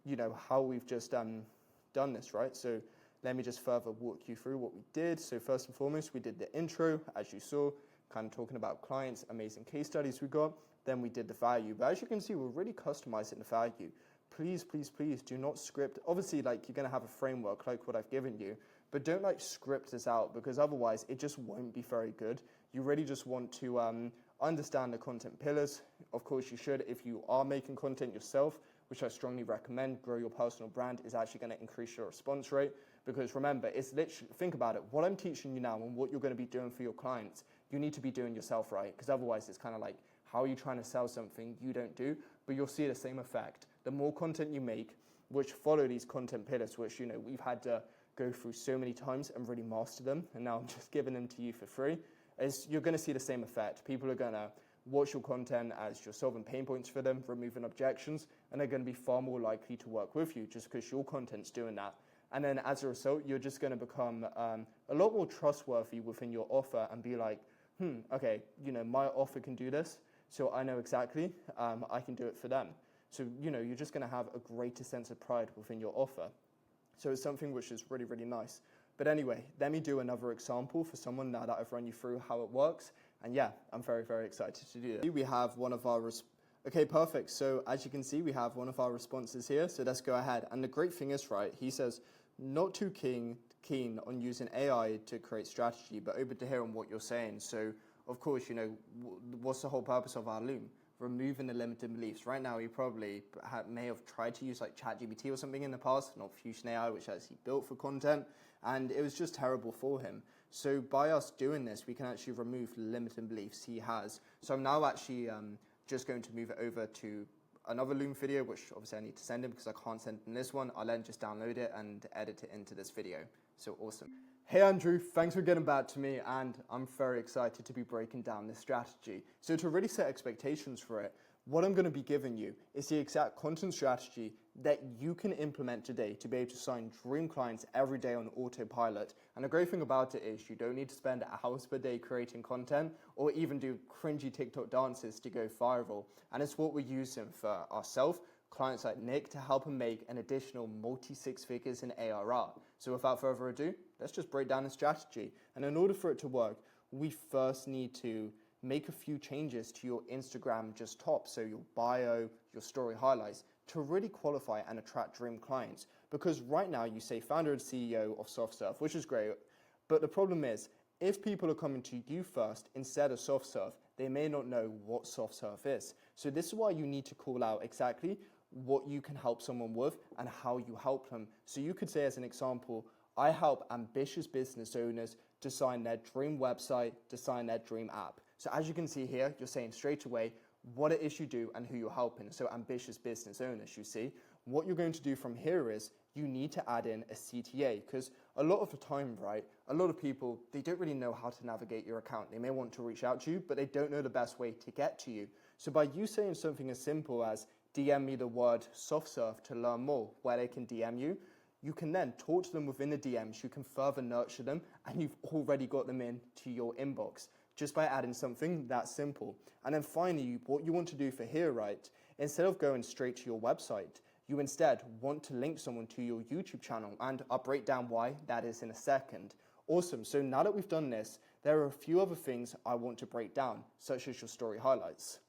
you know, how we've just done this, right? So let me just further walk you through what we did. So first and foremost, we did the intro, as you saw. kind of talking about clients, amazing case studies we got. Then we did the value. But as you can see, we're really customizing the value. Please, please, please do not script. Obviously, like, you're going to have a framework like what I've given you, but don't like script this out, because otherwise it just won't be very good. You really just want to understand the content pillars. Of course, you should, if you are making content yourself, which I strongly recommend. Grow your personal brand is actually going to increase your response rate, because remember, it's literally, think about it, what I'm teaching you now and what you're going to be doing for your clients, you need to be doing yourself, right? Because otherwise it's kind of like, how are you trying to sell something you don't do? But you'll see the same effect. The more content you make, which follow these content pillars, which, you know, we've had to go through so many times and really master them, and now I'm just giving them to you for free, is you're going to see the same effect. People are going to watch your content as you're solving pain points for them, removing objections, and they're going to be far more likely to work with you just because your content's doing that. And then as a result, you're just going to become a lot more trustworthy within your offer and be like, okay, you know, my offer can do this, so I know exactly I can do it for them. So, you know, you're just going to have a greater sense of pride within your offer. So it's something which is really, really nice. But anyway, let me do another example for someone now that I've run you through how it works. And yeah, I'm very, very excited to do that. We have one of our, okay, perfect. So as you can see, we have one of our responses here. So let's go ahead. And the great thing is, right, he says, not too keen on using AI to create strategy, but open to hearing what you're saying. So of course, you know, what's the whole purpose of our Loom? Removing the limiting beliefs. Right now, he probably may have tried to use like ChatGPT or something in the past, not Fusion AI, which actually built for content, and it was just terrible for him. So by us doing this, we can actually remove the limiting beliefs he has. So I'm now actually just going to move it over to another Loom video, which obviously I need to send him because I can't send him this one. I'll then just download it and edit it into this video. So awesome. Hey Andrew, thanks for getting back to me, and I'm very excited to be breaking down this strategy. So to really set expectations for it, what I'm going to be giving you is the exact content strategy that you can implement today to be able to sign dream clients every day on autopilot. And the great thing about it is you don't need to spend hours per day creating content or even do cringy TikTok dances to go viral. And it's what we're using for ourselves, clients like Nick, to help him make an additional multi-six figures in ARR. So without further ado, let's just break down the strategy. And in order for it to work, we first need to make a few changes to your Instagram just top, so your bio, your story highlights, to really qualify and attract dream clients. Because right now you say founder and CEO of SoftSurf, which is great, but the problem is, if people are coming to you first instead of SoftSurf, they may not know what SoftSurf is. So this is why you need to call out exactly what you can help someone with and how you help them. So you could say, as an example, I help ambitious business owners design their dream website, design their dream app. So as you can see here, you're saying straight away what it is you do and who you're helping. So ambitious business owners, you see. What you're going to do from here is you need to add in a CTA, because a lot of the time, right, a lot of people, they don't really know how to navigate your account. They may want to reach out to you, but they don't know the best way to get to you. So by you saying something as simple as DM me the word SoftSurf to learn more, where they can DM you, you can then talk to them within the DMs, you can further nurture them, and you've already got them into your inbox just by adding something that simple. And then finally, what you want to do for here, right, instead of going straight to your website, you instead want to link someone to your YouTube channel, and I'll break down why that is in a second. Awesome, so now that we've done this, there are a few other things I want to break down, such as your story highlights.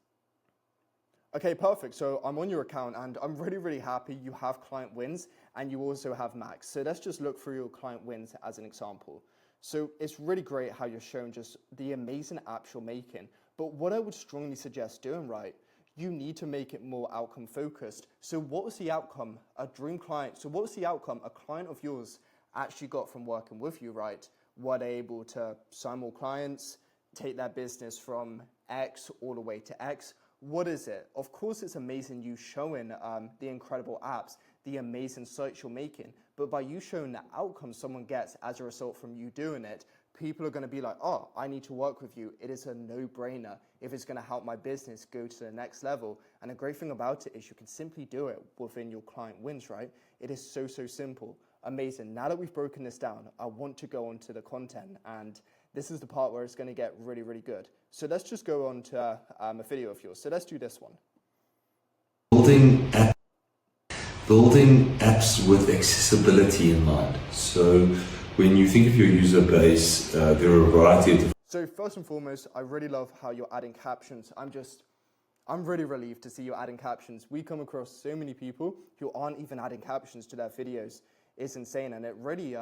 Okay, perfect. So I'm on your account and I'm really, really happy you have client wins and you also have max. So let's just look through your client wins as an example. So it's really great how you're showing just the amazing apps you're making. But what I would strongly suggest doing, right, you need to make it more outcome focused. So what was the outcome? A dream client. So what was the outcome a client of yours actually got from working with you, right? Were they able to sign more clients, take their business from X all the way to X? What is it? Of course, it's amazing you showing the incredible apps, the amazing sites you're making, but by you showing the outcome someone gets as a result from you doing it, people are going to be like, oh, I need to work with you. It is a no-brainer if it's going to help my business go to the next level. And the great thing about it is you can simply do it within your client wins, right? It is so, so simple. Amazing. Now that we've broken this down, I want to go on to the content, and this is the part where it's going to get really, really good. So let's just go on to a video of yours. So let's do this one. Building apps with accessibility in mind. So when you think of your user base, there are a variety of So first and foremost, I really love how you're adding captions. I'm really relieved to see you adding captions. We come across so many people who aren't even adding captions to their videos. It's insane, and it really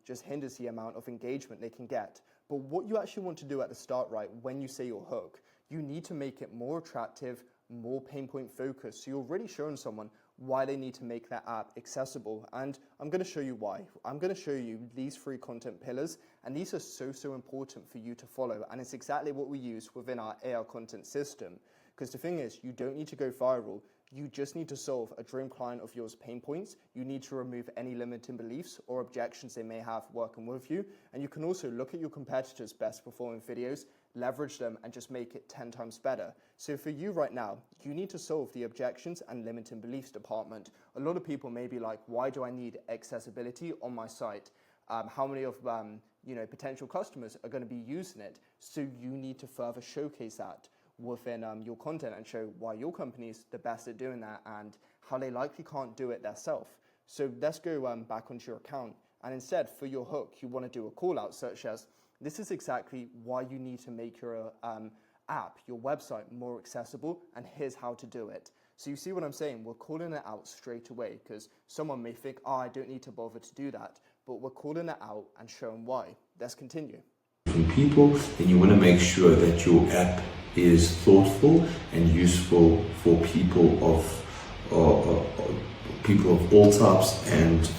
just hinders the amount of engagement they can get. But what you actually want to do at the start, right, when you say your hook, you need to make it more attractive, more pain point focused. So you're really showing someone why they need to make that app accessible. And I'm going to show you why. I'm going to show you these 3 content pillars, and these are so important for you to follow. And it's exactly what we use within our AI content system. Because the thing is, you don't need to go viral. You just need to solve a dream client of yours pain points. You need to remove any limiting beliefs or objections they may have working with you. And you can also look at your competitors' best performing videos, leverage them, and just make it 10 times better. So for you right now, you need to solve the objections and limiting beliefs department. A lot of people may be like, why do I need accessibility on my site? How many of potential customers are going to be using it? So you need to further showcase that within your content and show why your company is the best at doing that and how they likely can't do it themselves. So let's go back onto your account, and instead for your hook you want to do a call out such as, this is exactly why you need to make your app, your website more accessible, and here's how to do it. So you see what I'm saying? We're calling it out straight away, because someone may think, oh, I don't need to bother to do that, but we're calling it out and showing why. Let's continue. People, and you want to make sure that your app is thoughtful and useful for people of all types and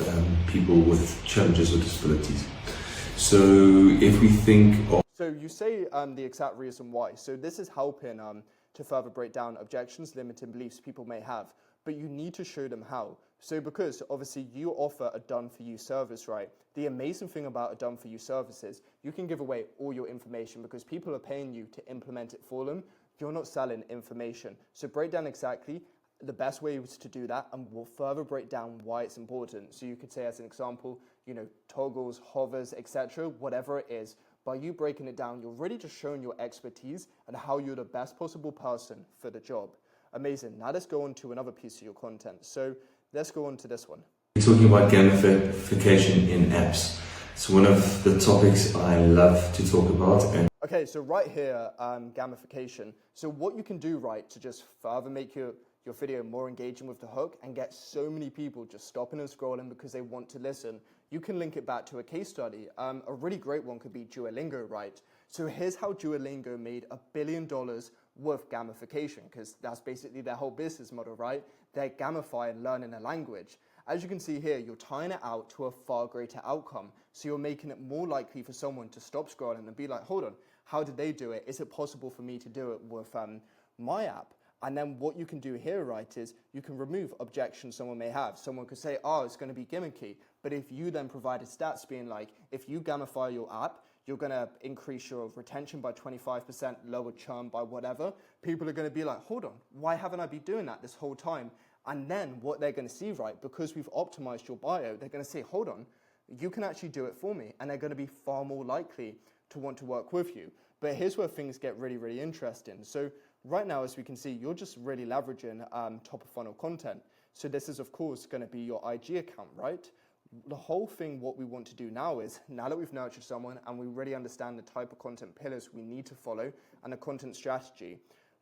people with challenges or disabilities. So if we think of... So you say the exact reason why. So this is helping to further break down objections, limiting beliefs people may have, but you need to show them how. So because obviously you offer a done-for-you service, right? The amazing thing about a done-for-you service is you can give away all your information because people are paying you to implement it for them. You're not selling information. So break down exactly the best ways to do that, and we'll further break down why it's important. So you could say as an example, toggles, hovers, etc., whatever it is. By you breaking it down, you're really just showing your expertise and how you're the best possible person for the job. Amazing. Now let's go on to another piece of your content. So let's go on to this one. We're talking about gamification in apps. It's one of the topics I love to talk about. Okay, so right here, gamification. So what you can do, right, to just further make your video more engaging with the hook and get so many people just stopping and scrolling because they want to listen, you can link it back to a case study. A really great one could be Duolingo, right? So here's how Duolingo made $1 billion with gamification, because that's basically their whole business model, right? They're gamifying learning a language. As you can see here, you're tying it out to a far greater outcome. So you're making it more likely for someone to stop scrolling and be like, hold on, how did they do it? Is it possible for me to do it with my app? And then what you can do here, right, is you can remove objections someone may have. Someone could say, oh, it's going to be gimmicky. But if you then provided stats being like, if you gamify your app, you're going to increase your retention by 25%, lower churn by whatever, people are going to be like, hold on, why haven't I been doing that this whole time? And then what they're going to see, right, because we've optimized your bio, they're going to say, hold on, you can actually do it for me. And they're going to be far more likely to want to work with you. But here's where things get really interesting. So right now, as we can see, you're just really leveraging top of funnel content. So this is, of course, going to be your IG account, right? The whole thing, what we want to do now is, now that we've nurtured someone and we really understand the type of content pillars we need to follow and the content strategy,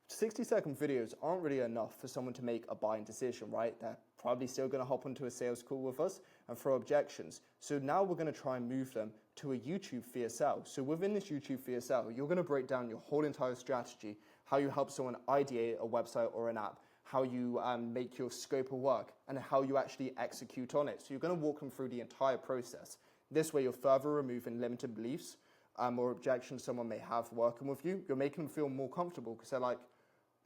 60-second videos aren't really enough for someone to make a buying decision, right? They're probably still going to hop onto a sales call with us and throw objections. So now we're going to try and move them to a YouTube VSL. So within this YouTube VSL, you're going to break down your whole entire strategy, how you help someone ideate a website or an app, how you make your scope of work, and how you actually execute on it. So you're going to walk them through the entire process. This way, you're further removing limited beliefs or objections someone may have working with you. You're making them feel more comfortable because they're like,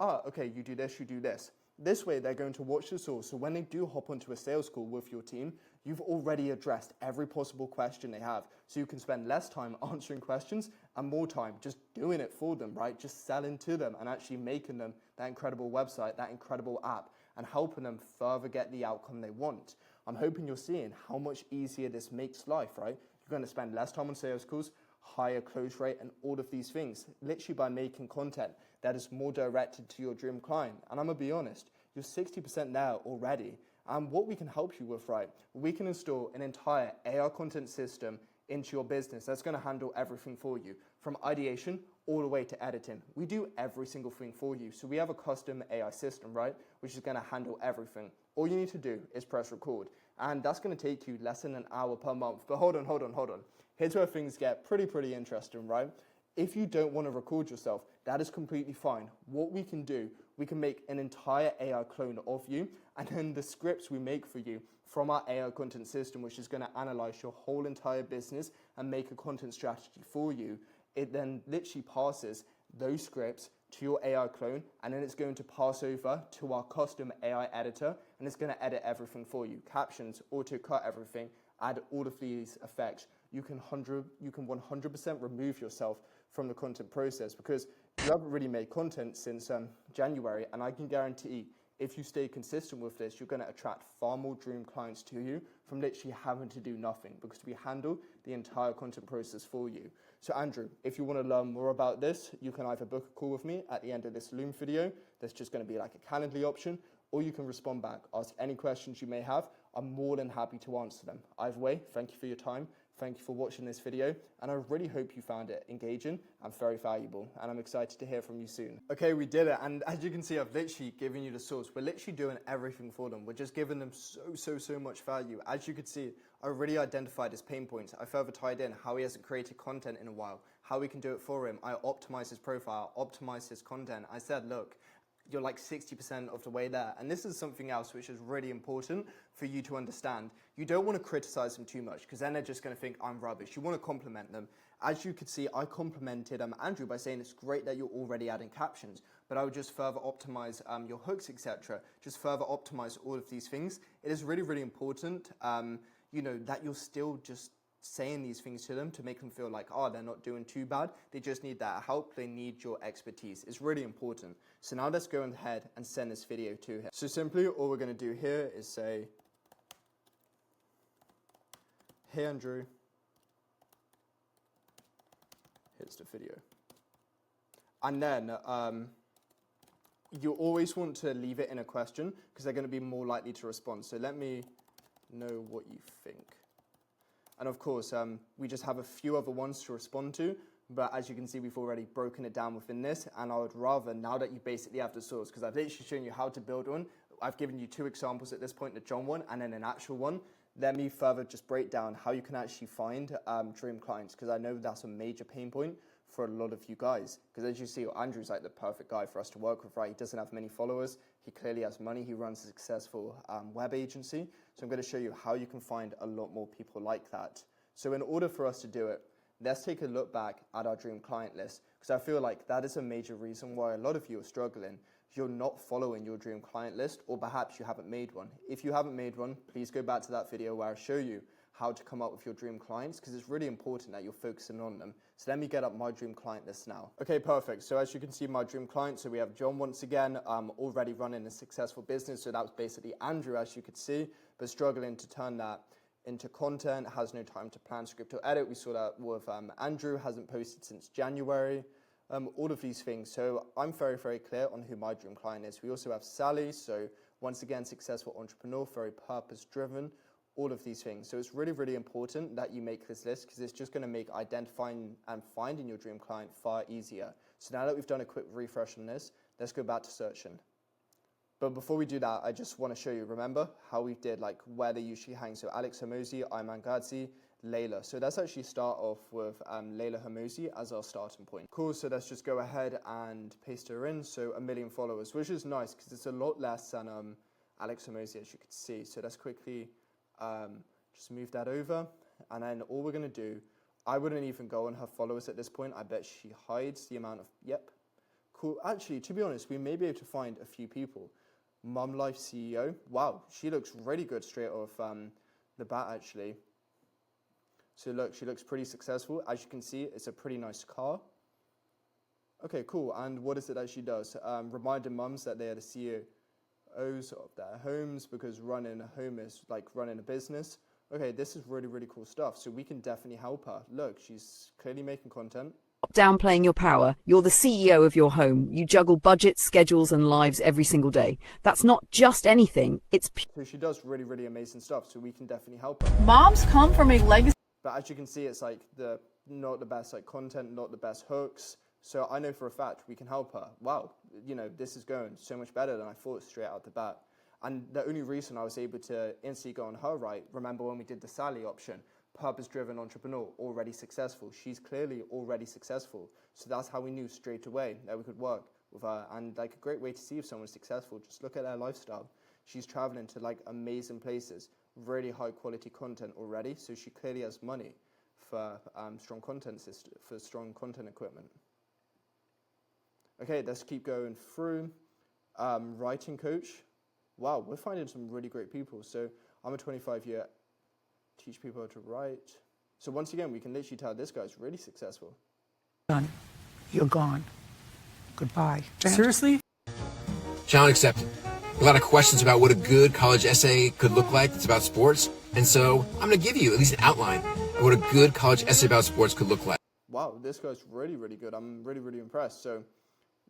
okay, you do this, you do this. This way, they're going to watch this all. So when they do hop onto a sales call with your team, you've already addressed every possible question they have. So you can spend less time answering questions and more time just doing it for them, right? Just selling to them and actually making them that incredible website, that incredible app, and helping them further get the outcome they want. I'm hoping you're seeing how much easier this makes life, right? You're going to spend less time on sales calls, higher close rate, and all of these things, literally by making content that is more directed to your dream client. And I'm going to be honest, you're 60% there already. And what we can help you with, right, we can install an entire AI content system into your business that's going to handle everything for you, from ideation all the way to editing. We do every single thing for you. So we have a custom AI system, right, which is going to handle everything. All you need to do is press record, and that's going to take you less than an hour per month. But hold on. Here's where things get pretty interesting, right? If you don't want to record yourself, that is completely fine. What we can do, we can make an entire AI clone of you, and then the scripts we make for you from our AI content system, which is going to analyze your whole entire business and make a content strategy for you, it then literally passes those scripts to your AI clone, and then it's going to pass over to our custom AI editor, and it's going to edit everything for you. Captions, auto-cut everything, add all of these effects. You can 100% remove yourself from the content process, because you haven't really made content since January, and I can guarantee if you stay consistent with this, you're going to attract far more dream clients to you from literally having to do nothing, because we handle the entire content process for you. So Andrew, if you want to learn more about this, you can either book a call with me at the end of this Loom video. There's just going to be like a Calendly option, or you can respond back, ask any questions you may have. I'm more than happy to answer them. Either way, thank you for your time. Thank you for watching this video, and I really hope you found it engaging and very valuable, and I'm excited to hear from you soon. Okay, we did it, and as you can see, I've literally given you the source. We're literally doing everything for them. We're just giving them so much value. As you can see, I really identified his pain points. I further tied in how he hasn't created content in a while, how we can do it for him. I optimized his profile, optimized his content. I said, look, you're like 60% of the way there. And this is something else which is really important for you to understand. You don't want to criticize them too much, because then they're just going to think I'm rubbish. You want to compliment them. As you could see, I complimented Andrew by saying it's great that you're already adding captions, but I would just further optimize your hooks, etc. Just further optimize all of these things. It is really important, that you're still just saying these things to them to make them feel like, oh, they're not doing too bad. They just need that help. They need your expertise. It's really important. So now let's go ahead and send this video to him. So simply all we're going to do here is say, hey Andrew, here's the video. And then you always want to leave it in a question, because they're going to be more likely to respond. So let me know what you think. And of course, we just have a few other ones to respond to, but as you can see, we've already broken it down within this, and I would rather, now that you basically have the source, because I've literally shown you how to build one, I've given you 2 examples at this point, the John one and then an actual one. Let me further just break down how you can actually find dream clients, because I know that's a major pain point for a lot of you guys. Because as you see, Andrew's like the perfect guy for us to work with, right? He doesn't have many followers. He clearly has money. He runs a successful web agency. So I'm going to show you how you can find a lot more people like that. So in order for us to do it, let's take a look back at our dream client list, because I feel like that is a major reason why a lot of you are struggling. You're not following your dream client list, or perhaps you haven't made one. If you haven't made one, please go back to that video where I show you how to come up with your dream clients, because it's really important that you're focusing on them. So let me get up my dream client list now. Okay, perfect. So as you can see, my dream client, so we have John once again, already running a successful business. So that was basically Andrew, as you could see, but struggling to turn that into content, has no time to plan, script, or edit. We saw that with Andrew, hasn't posted since January. All of these things. So I'm very clear on who my dream client is. We also have Sally, so once again, successful entrepreneur, very purpose-driven, all of these things. So it's really important that you make this list, because it's just going to make identifying and finding your dream client far easier. So now that we've done a quick refresh on this, let's go back to searching. But before we do that, I just want to show you, remember how we did like where they usually hang. So Alex Hormozi, Ayman Gadzi, Layla. So let's actually start off with Layla Hormozi as our starting point. Cool, so let's just go ahead and paste her in. So 1 million followers, which is nice because it's a lot less than Alex Hormozi, as you can see. So let's quickly just move that over. And then all we're going to do, I wouldn't even go on her followers at this point. I bet she hides the amount of, yep. Cool, actually, to be honest, we may be able to find a few people. Mum Life CEO, wow, she looks really good straight off the bat, actually. So look, she looks pretty successful. As you can see, it's a pretty nice car. Okay, cool. And what is it that she does? Reminding mums that they are the CEOs of their homes, because running a home is like running a business. Okay, this is really cool stuff. So we can definitely help her. Look, she's clearly making content. Downplaying your power. You're the CEO of your home. You juggle budgets, schedules, and lives every single day. That's not just anything. It's so she does really amazing stuff. So we can definitely help her. Moms come from a legacy. But as you can see, it's like the not the best like content, not the best hooks. So I know for a fact we can help her. Wow, you know, this is going so much better than I thought straight out the bat. And the only reason I was able to instantly go on her right, remember when we did the Sally option, purpose-driven entrepreneur, already successful. She's clearly already successful. So that's how we knew straight away that we could work with her. And like a great way to see if someone's successful, just look at their lifestyle. She's traveling to like amazing places, really high quality content already. So she clearly has money for strong content equipment. Okay, let's keep going through. Writing coach. Wow, we're finding some really great people. So I'm a 25-year teach people how to write. So once again, we can literally tell this guy's really successful. Done. You're gone. Goodbye. Seriously? Challenge accepted. A lot of questions about what a good college essay could look like that's about sports. And so I'm going to give you at least an outline of what a good college essay about sports could look like. Wow, this guy's really, really good. I'm really, really impressed. So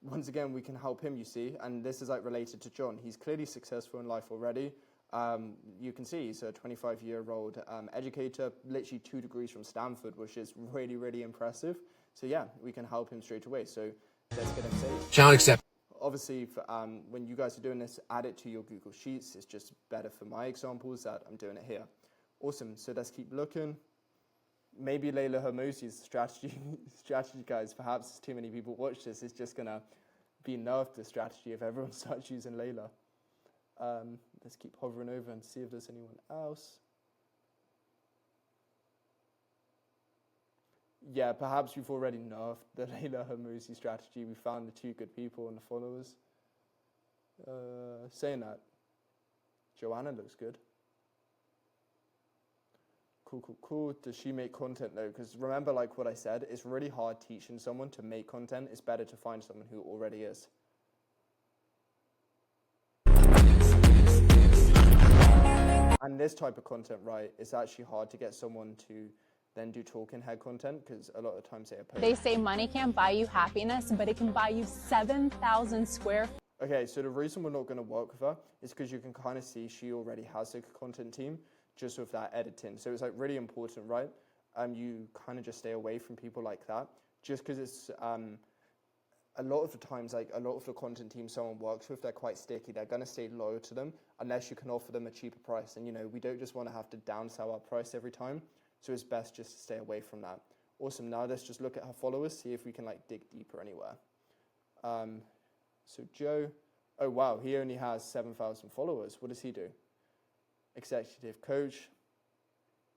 once again, we can help him, you see. And this is like related to John. He's clearly successful in life already. You can see he's a 25-year-old educator, literally 2 degrees from Stanford, which is really, really impressive. So yeah, we can help him straight away. So let's get him saved. Challenge accepted. Obviously, when you guys are doing this, add it to your Google Sheets. It's just better for my examples that I'm doing it here. Awesome. So let's keep looking. Maybe Layla Hormozzi's strategy, guys. Perhaps too many people watch this. It's just gonna be nerfed, the strategy, if everyone starts using Layla. Let's keep hovering over and see if there's anyone else. Yeah, perhaps we've already nerfed the Layla Hormozzi strategy. We found the 2 good people and the followers. Saying that, Joanna looks good. Cool. Does she make content though? Because remember, like what I said, it's really hard teaching someone to make content. It's better to find someone who already is. And this type of content, right, it's actually hard to get someone to then do talking head content because a lot of times they say money can't buy you happiness, but it can buy you 7,000 square. Okay, so the reason we're not going to work with her is because you can kind of see she already has a content team just with that editing. So it's like really important, right? You kind of just stay away from people like that just because it's a lot of the times, like a lot of the content team someone works with, they're quite sticky. They're going to stay loyal to them unless you can offer them a cheaper price. And, you know, we don't just want to have to downsell our price every time. So it's best just to stay away from that. Awesome. Now let's just look at her followers, see if we can like dig deeper anywhere. So Joe, oh wow, he only has 7,000 followers. What does he do? Executive coach.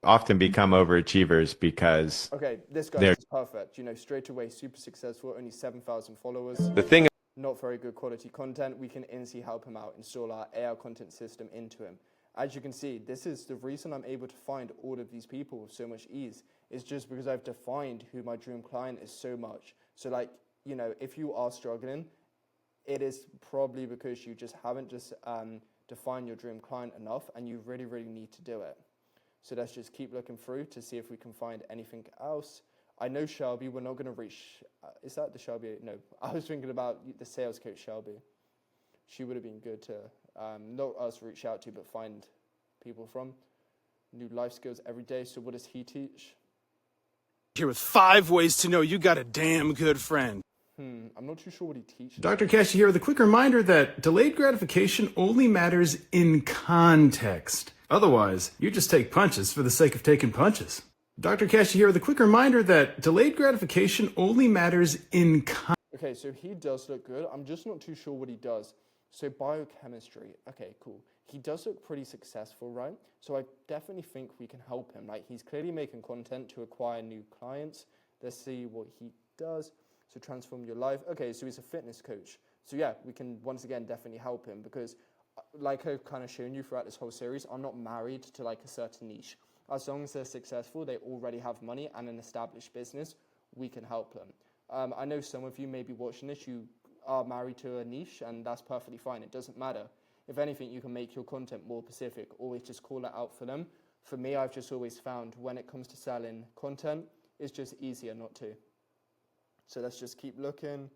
Often become overachievers because okay, this guy is perfect. You know, straight away, super successful, only 7,000 followers. The thing, not very good quality content. We can instantly help him out, install our AI content system into him. As you can see, this is the reason I'm able to find all of these people with so much ease. It's just because I've defined who my dream client is so much. So like, you know, if you are struggling, it is probably because you just haven't defined your dream client enough and you really, really need to do it. So let's just keep looking through to see if we can find anything else. I know Shelby, we're not going to reach, is that the Shelby? No, I was thinking about the sales coach Shelby. She would have been good to, not us reach out to, but find people from. New life skills every day. So what does he teach? Here with 5 ways to know you got a damn good friend. I'm not too sure what he teaches. Dr. Cashy here with a quick reminder that delayed gratification only matters in context. Otherwise, you just take punches for the sake of taking punches. Dr. Cashy here with a quick reminder that delayed gratification only matters in context. Okay, so he does look good. I'm just not too sure what he does. So biochemistry, okay, cool. He does look pretty successful, right? So I definitely think we can help him. Like, he's clearly making content to acquire new clients. Let's see what he does. So transform your life. Okay, so he's a fitness coach. So yeah, we can once again definitely help him because like I've kind of shown you throughout this whole series, I'm not married to like a certain niche. As long as they're successful, they already have money and an established business, we can help them. I know some of you may be watching this, you are married to a niche and that's perfectly fine. It doesn't matter. If anything, you can make your content more specific. Always just call it out for them. For me, I've just always found when it comes to selling content, it's just easier not to. So let's just keep looking.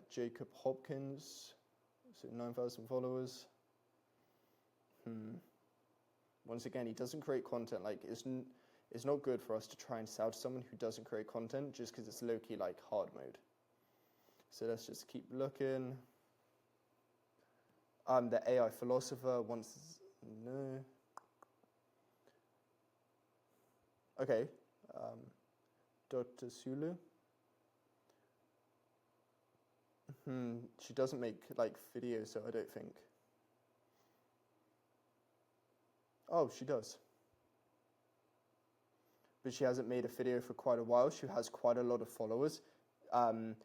Jacob Hopkins, so 9,000 followers. Once again, he doesn't create content. Like it's not good for us to try and sell to someone who doesn't create content just because it's low-key like hard mode. So let's just keep looking. The AI philosopher wants, no. Okay, Dr. Sulu. She doesn't make like videos, so I don't think. Oh, she does. But she hasn't made a video for quite a while. She has quite a lot of followers.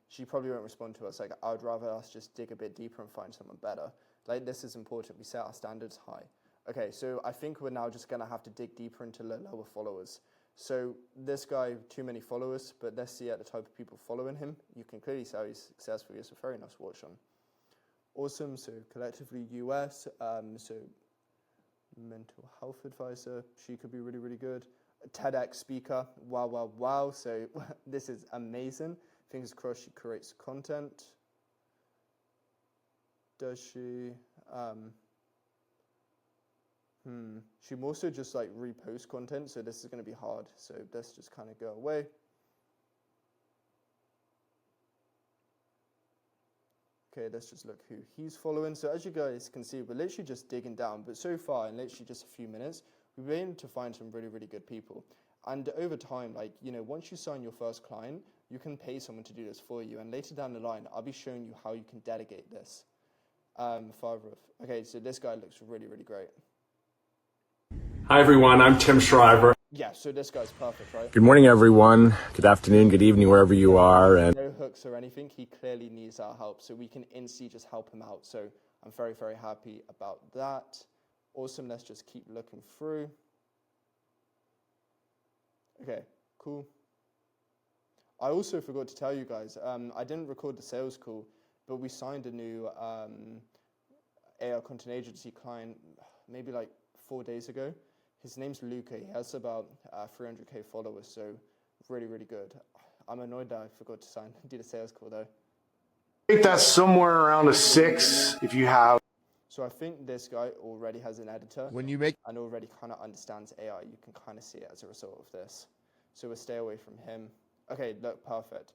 She probably won't respond to us. Like, I would rather us just dig a bit deeper and find someone better. Like, this is important. We set our standards high. Okay, so I think we're now just going to have to dig deeper into the lower followers. So this guy, too many followers, but let's see at the type of people following him. You can clearly see he's successful. He has a very nice watch on. Awesome. So collectively US. So mental health advisor. She could be really, really good. A TEDx speaker. Wow, wow, wow. So this is amazing. Fingers crossed she creates content. Does she? She also just like reposts content, so this is going to be hard. So let's just kind of go away. Okay, let's just look who he's following. So as you guys can see, we're literally just digging down, but so far in literally just a few minutes, we've been able to find some really, really good people. And over time, like, you know, once you sign your first client, you can pay someone to do this for you. And later down the line, I'll be showing you how you can delegate this. Okay, so this guy looks really, really great. Hi everyone, I'm Tim Shriver. Yeah, so this guy's perfect, right? Good morning everyone, good afternoon, good evening, wherever you are. And no hooks or anything, he clearly needs our help, so we can instantly just help him out. So I'm very, very happy about that. Awesome, let's just keep looking through. Okay, cool. I also forgot to tell you guys, I didn't record the sales call, but we signed a new AI content agency client maybe like 4 days ago. His name's Luca. He has about 300k followers, so really, really good. I'm annoyed that I forgot to do the sales call though. I think that's somewhere around a 6 if you have. So I think this guy already has an editor and already kind of understands AI. You can kind of see it as a result of this. So we'll stay away from him. Okay, look, perfect.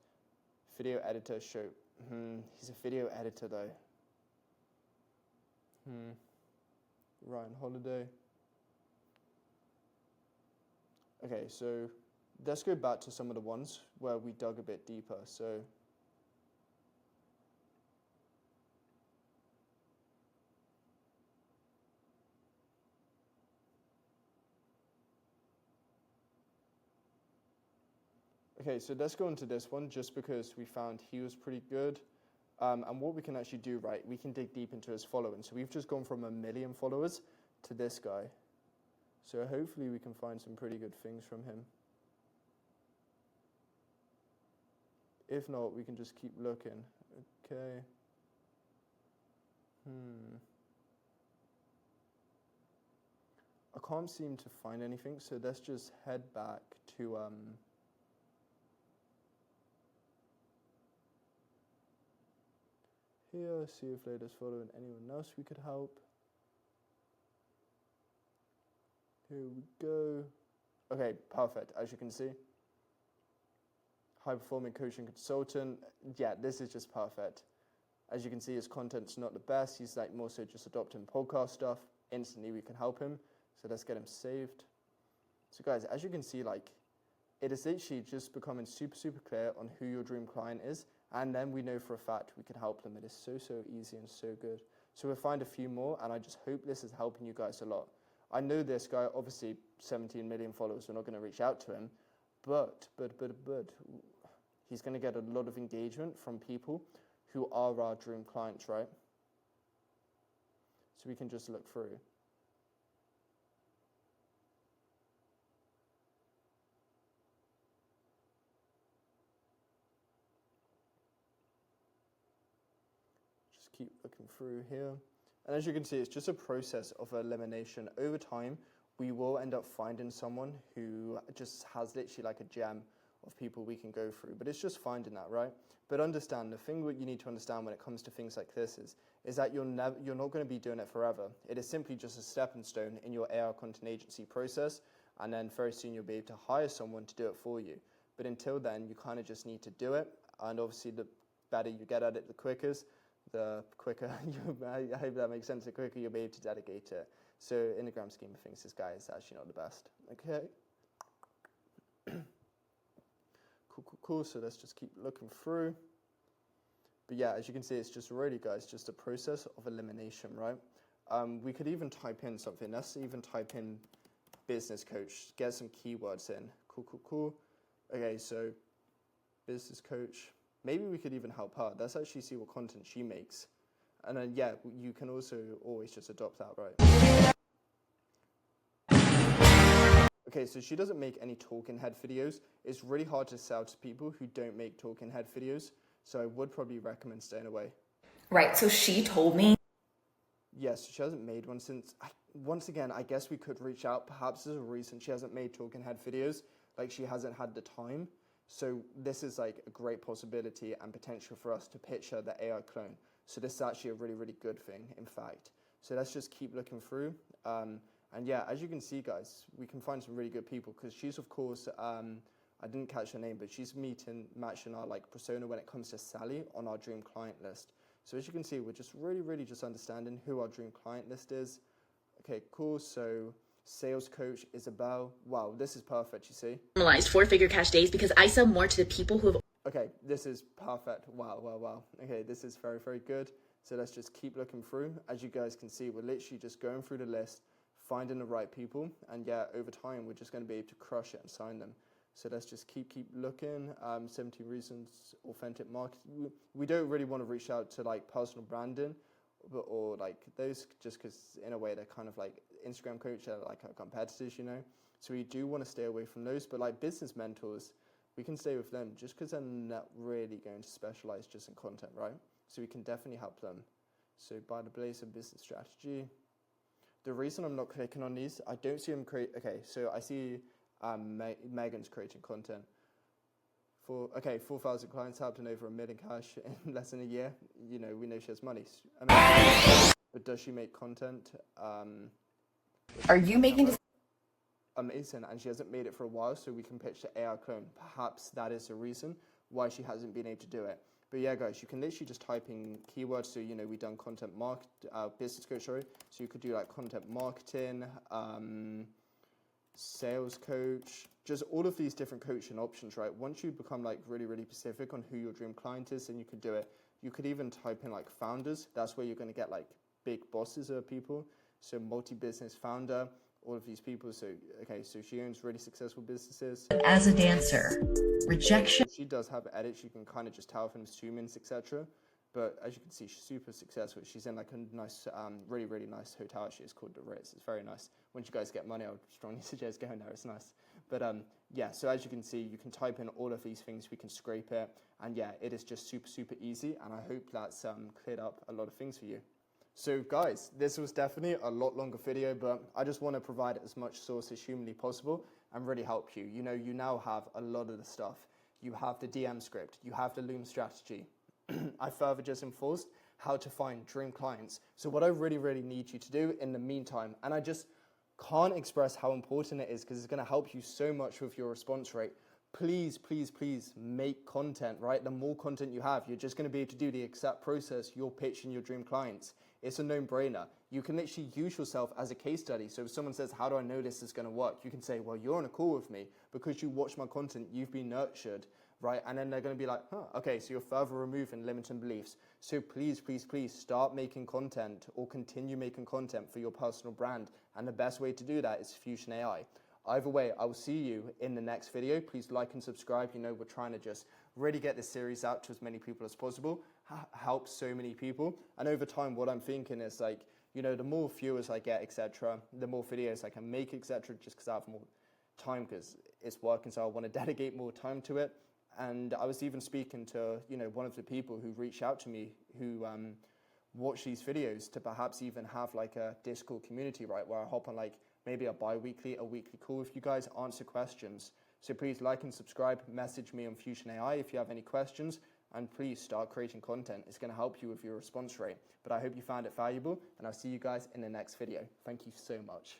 Video editor, show. He's a video editor though. Ryan Holiday. Okay, so let's go back to some of the ones where we dug a bit deeper. So okay, so let's go into this one just because we found he was pretty good. And what we can actually do, right, we can dig deep into his following. So we've just gone from 1 million followers to this guy. So hopefully we can find some pretty good things from him. If not, we can just keep looking. Okay. I can't seem to find anything, so let's just head back to here, see if latest following anyone else we could help. Here we go. Okay, perfect, as you can see. High performing coaching consultant. Yeah, this is just perfect. As you can see, his content's not the best. He's like more so just adopting podcast stuff. Instantly we can help him. So let's get him saved. So guys, as you can see, like, it is literally just becoming super, super clear on who your dream client is. And then we know for a fact we can help them. It is so, so easy and so good. So we'll find a few more, and I just hope this is helping you guys a lot. I know this guy, obviously 17 million followers, we're not going to reach out to him, but he's going to get a lot of engagement from people who are our dream clients, right? So we can just look through. Just keep looking through here. And as you can see, it's just a process of elimination. Over time, we will end up finding someone who just has literally like a gem of people we can go through. But it's just finding that, right? But understand, the thing what you need to understand when it comes to things like this is that you're not going to be doing it forever. It is simply just a stepping stone in your AI content agency process. and then very soon you'll be able to hire someone to do it for you. But until then, you kind of just need to do it, and obviously the better you get at it, the quicker I hope that makes sense, the quicker you'll be able to dedicate it. So in the grand scheme of things, this guy is actually not the best. Okay. Cool. So let's just keep looking through. But yeah, as you can see, it's just really, guys, just a process of elimination, right? We could even type in something. Let's even type in business coach, get some keywords in. Cool. Okay, so business coach. Maybe we could even help her. Let's actually see what content she makes. And then, yeah, you can also always just adopt that, right? Okay, so she doesn't make any talking head videos. It's really hard to sell to people who don't make talking head videos. So I would probably recommend staying away. Right, so she told me. Yes, she hasn't made one since, once again, I guess we could reach out. Perhaps there's a reason she hasn't made talking head videos. Like, she hasn't had the time. So this is like a great possibility and potential for us to pitch her the AI clone. So this is actually a really, really good thing, in fact. So let's just keep looking through. And yeah, as you can see, guys, we can find some really good people, because she's, of course, I didn't catch her name, but she's matching our like persona when it comes to Sally on our dream client list. So as you can see, we're just really just understanding who our dream client list is. Okay, cool. So sales coach Isabel. Wow, this is perfect, you see. Normalized 4-figure cash days because I sell more to the people who have. Okay, this is perfect. Wow. Okay, this is very good. So let's just keep looking through. As you guys can see, we're literally just going through the list, finding the right people, and yeah, over time, we're just going to be able to crush it and sign them. So let's just keep looking. 17 reasons, authentic marketing. We don't really want to reach out to like personal branding, or like those, just because in a way they're kind of like Instagram coach, are like our competitors, you know. So we do want to stay away from those. But like business mentors, we can stay with them just because they're not really going to specialize just in content, right? So we can definitely help them. So by the Blazer business strategy. The reason I'm not clicking on these, I don't see them create. Okay, so I see Megan's creating content. 4,000 clients helped and over $1 million cash in less than a year. You know, we know she has money. But does she make content? Are you making this? Amazing, and she hasn't made it for a while, so we can pitch the AI clone. Perhaps that is the reason why she hasn't been able to do it. But yeah, guys, you can literally just type in keywords. So, you know, we've done content business coach, sorry. So you could do like content marketing, sales coach, just all of these different coaching options, right? Once you become like really specific on who your dream client is, then you could do it. You could even type in like founders. That's where you're going to get like big bosses of people. So multi-business founder, all of these people. So, okay, so she owns really successful businesses. As a dancer, rejection. She does have edits. You can kind of just tell from the zoom-ins, etc. But as you can see, she's super successful. She's in like a nice, really nice hotel. Actually, it's called the Ritz. It's very nice. Once you guys get money, I would strongly suggest going there. It's nice. But yeah, so as you can see, you can type in all of these things. We can scrape it. And yeah, it is just super easy. And I hope that's cleared up a lot of things for you. So guys, this was definitely a lot longer video, but I just want to provide as much source as humanly possible and really help you. You know, you now have a lot of the stuff. You have the DM script. You have the Loom strategy. I further just enforced how to find dream clients. So what I really need you to do in the meantime, and I just can't express how important it is because it's going to help you so much with your response rate. Please make content, right? The more content you have, you're just going to be able to do the exact process you're pitching your dream clients. It's a no-brainer. You can literally use yourself as a case study. So if someone says, how do I know this is going to work? You can say, well, you're on a call with me because you watch my content, you've been nurtured, right? And then they're going to be like, okay, so you're further removed in limiting beliefs. So please start making content or continue making content for your personal brand. And the best way to do that is Fusion AI. Either way, I will see you in the next video. Please like and subscribe. You know, we're trying to just really get this series out to as many people as possible, help so many people. And over time, what I'm thinking is like, you know, the more viewers I get, etc., the more videos I can make, etc., just because I have more time because it's working. So I want to dedicate more time to it. And I was even speaking to, you know, one of the people who reached out to me who watch these videos to perhaps even have like a Discord community, right, where I hop on like maybe a weekly call with you guys, answer questions. So please like and subscribe, message me on Fusion AI if you have any questions, and please start creating content. It's going to help you with your response rate. But I hope you found it valuable, and I'll see you guys in the next video. Thank you so much.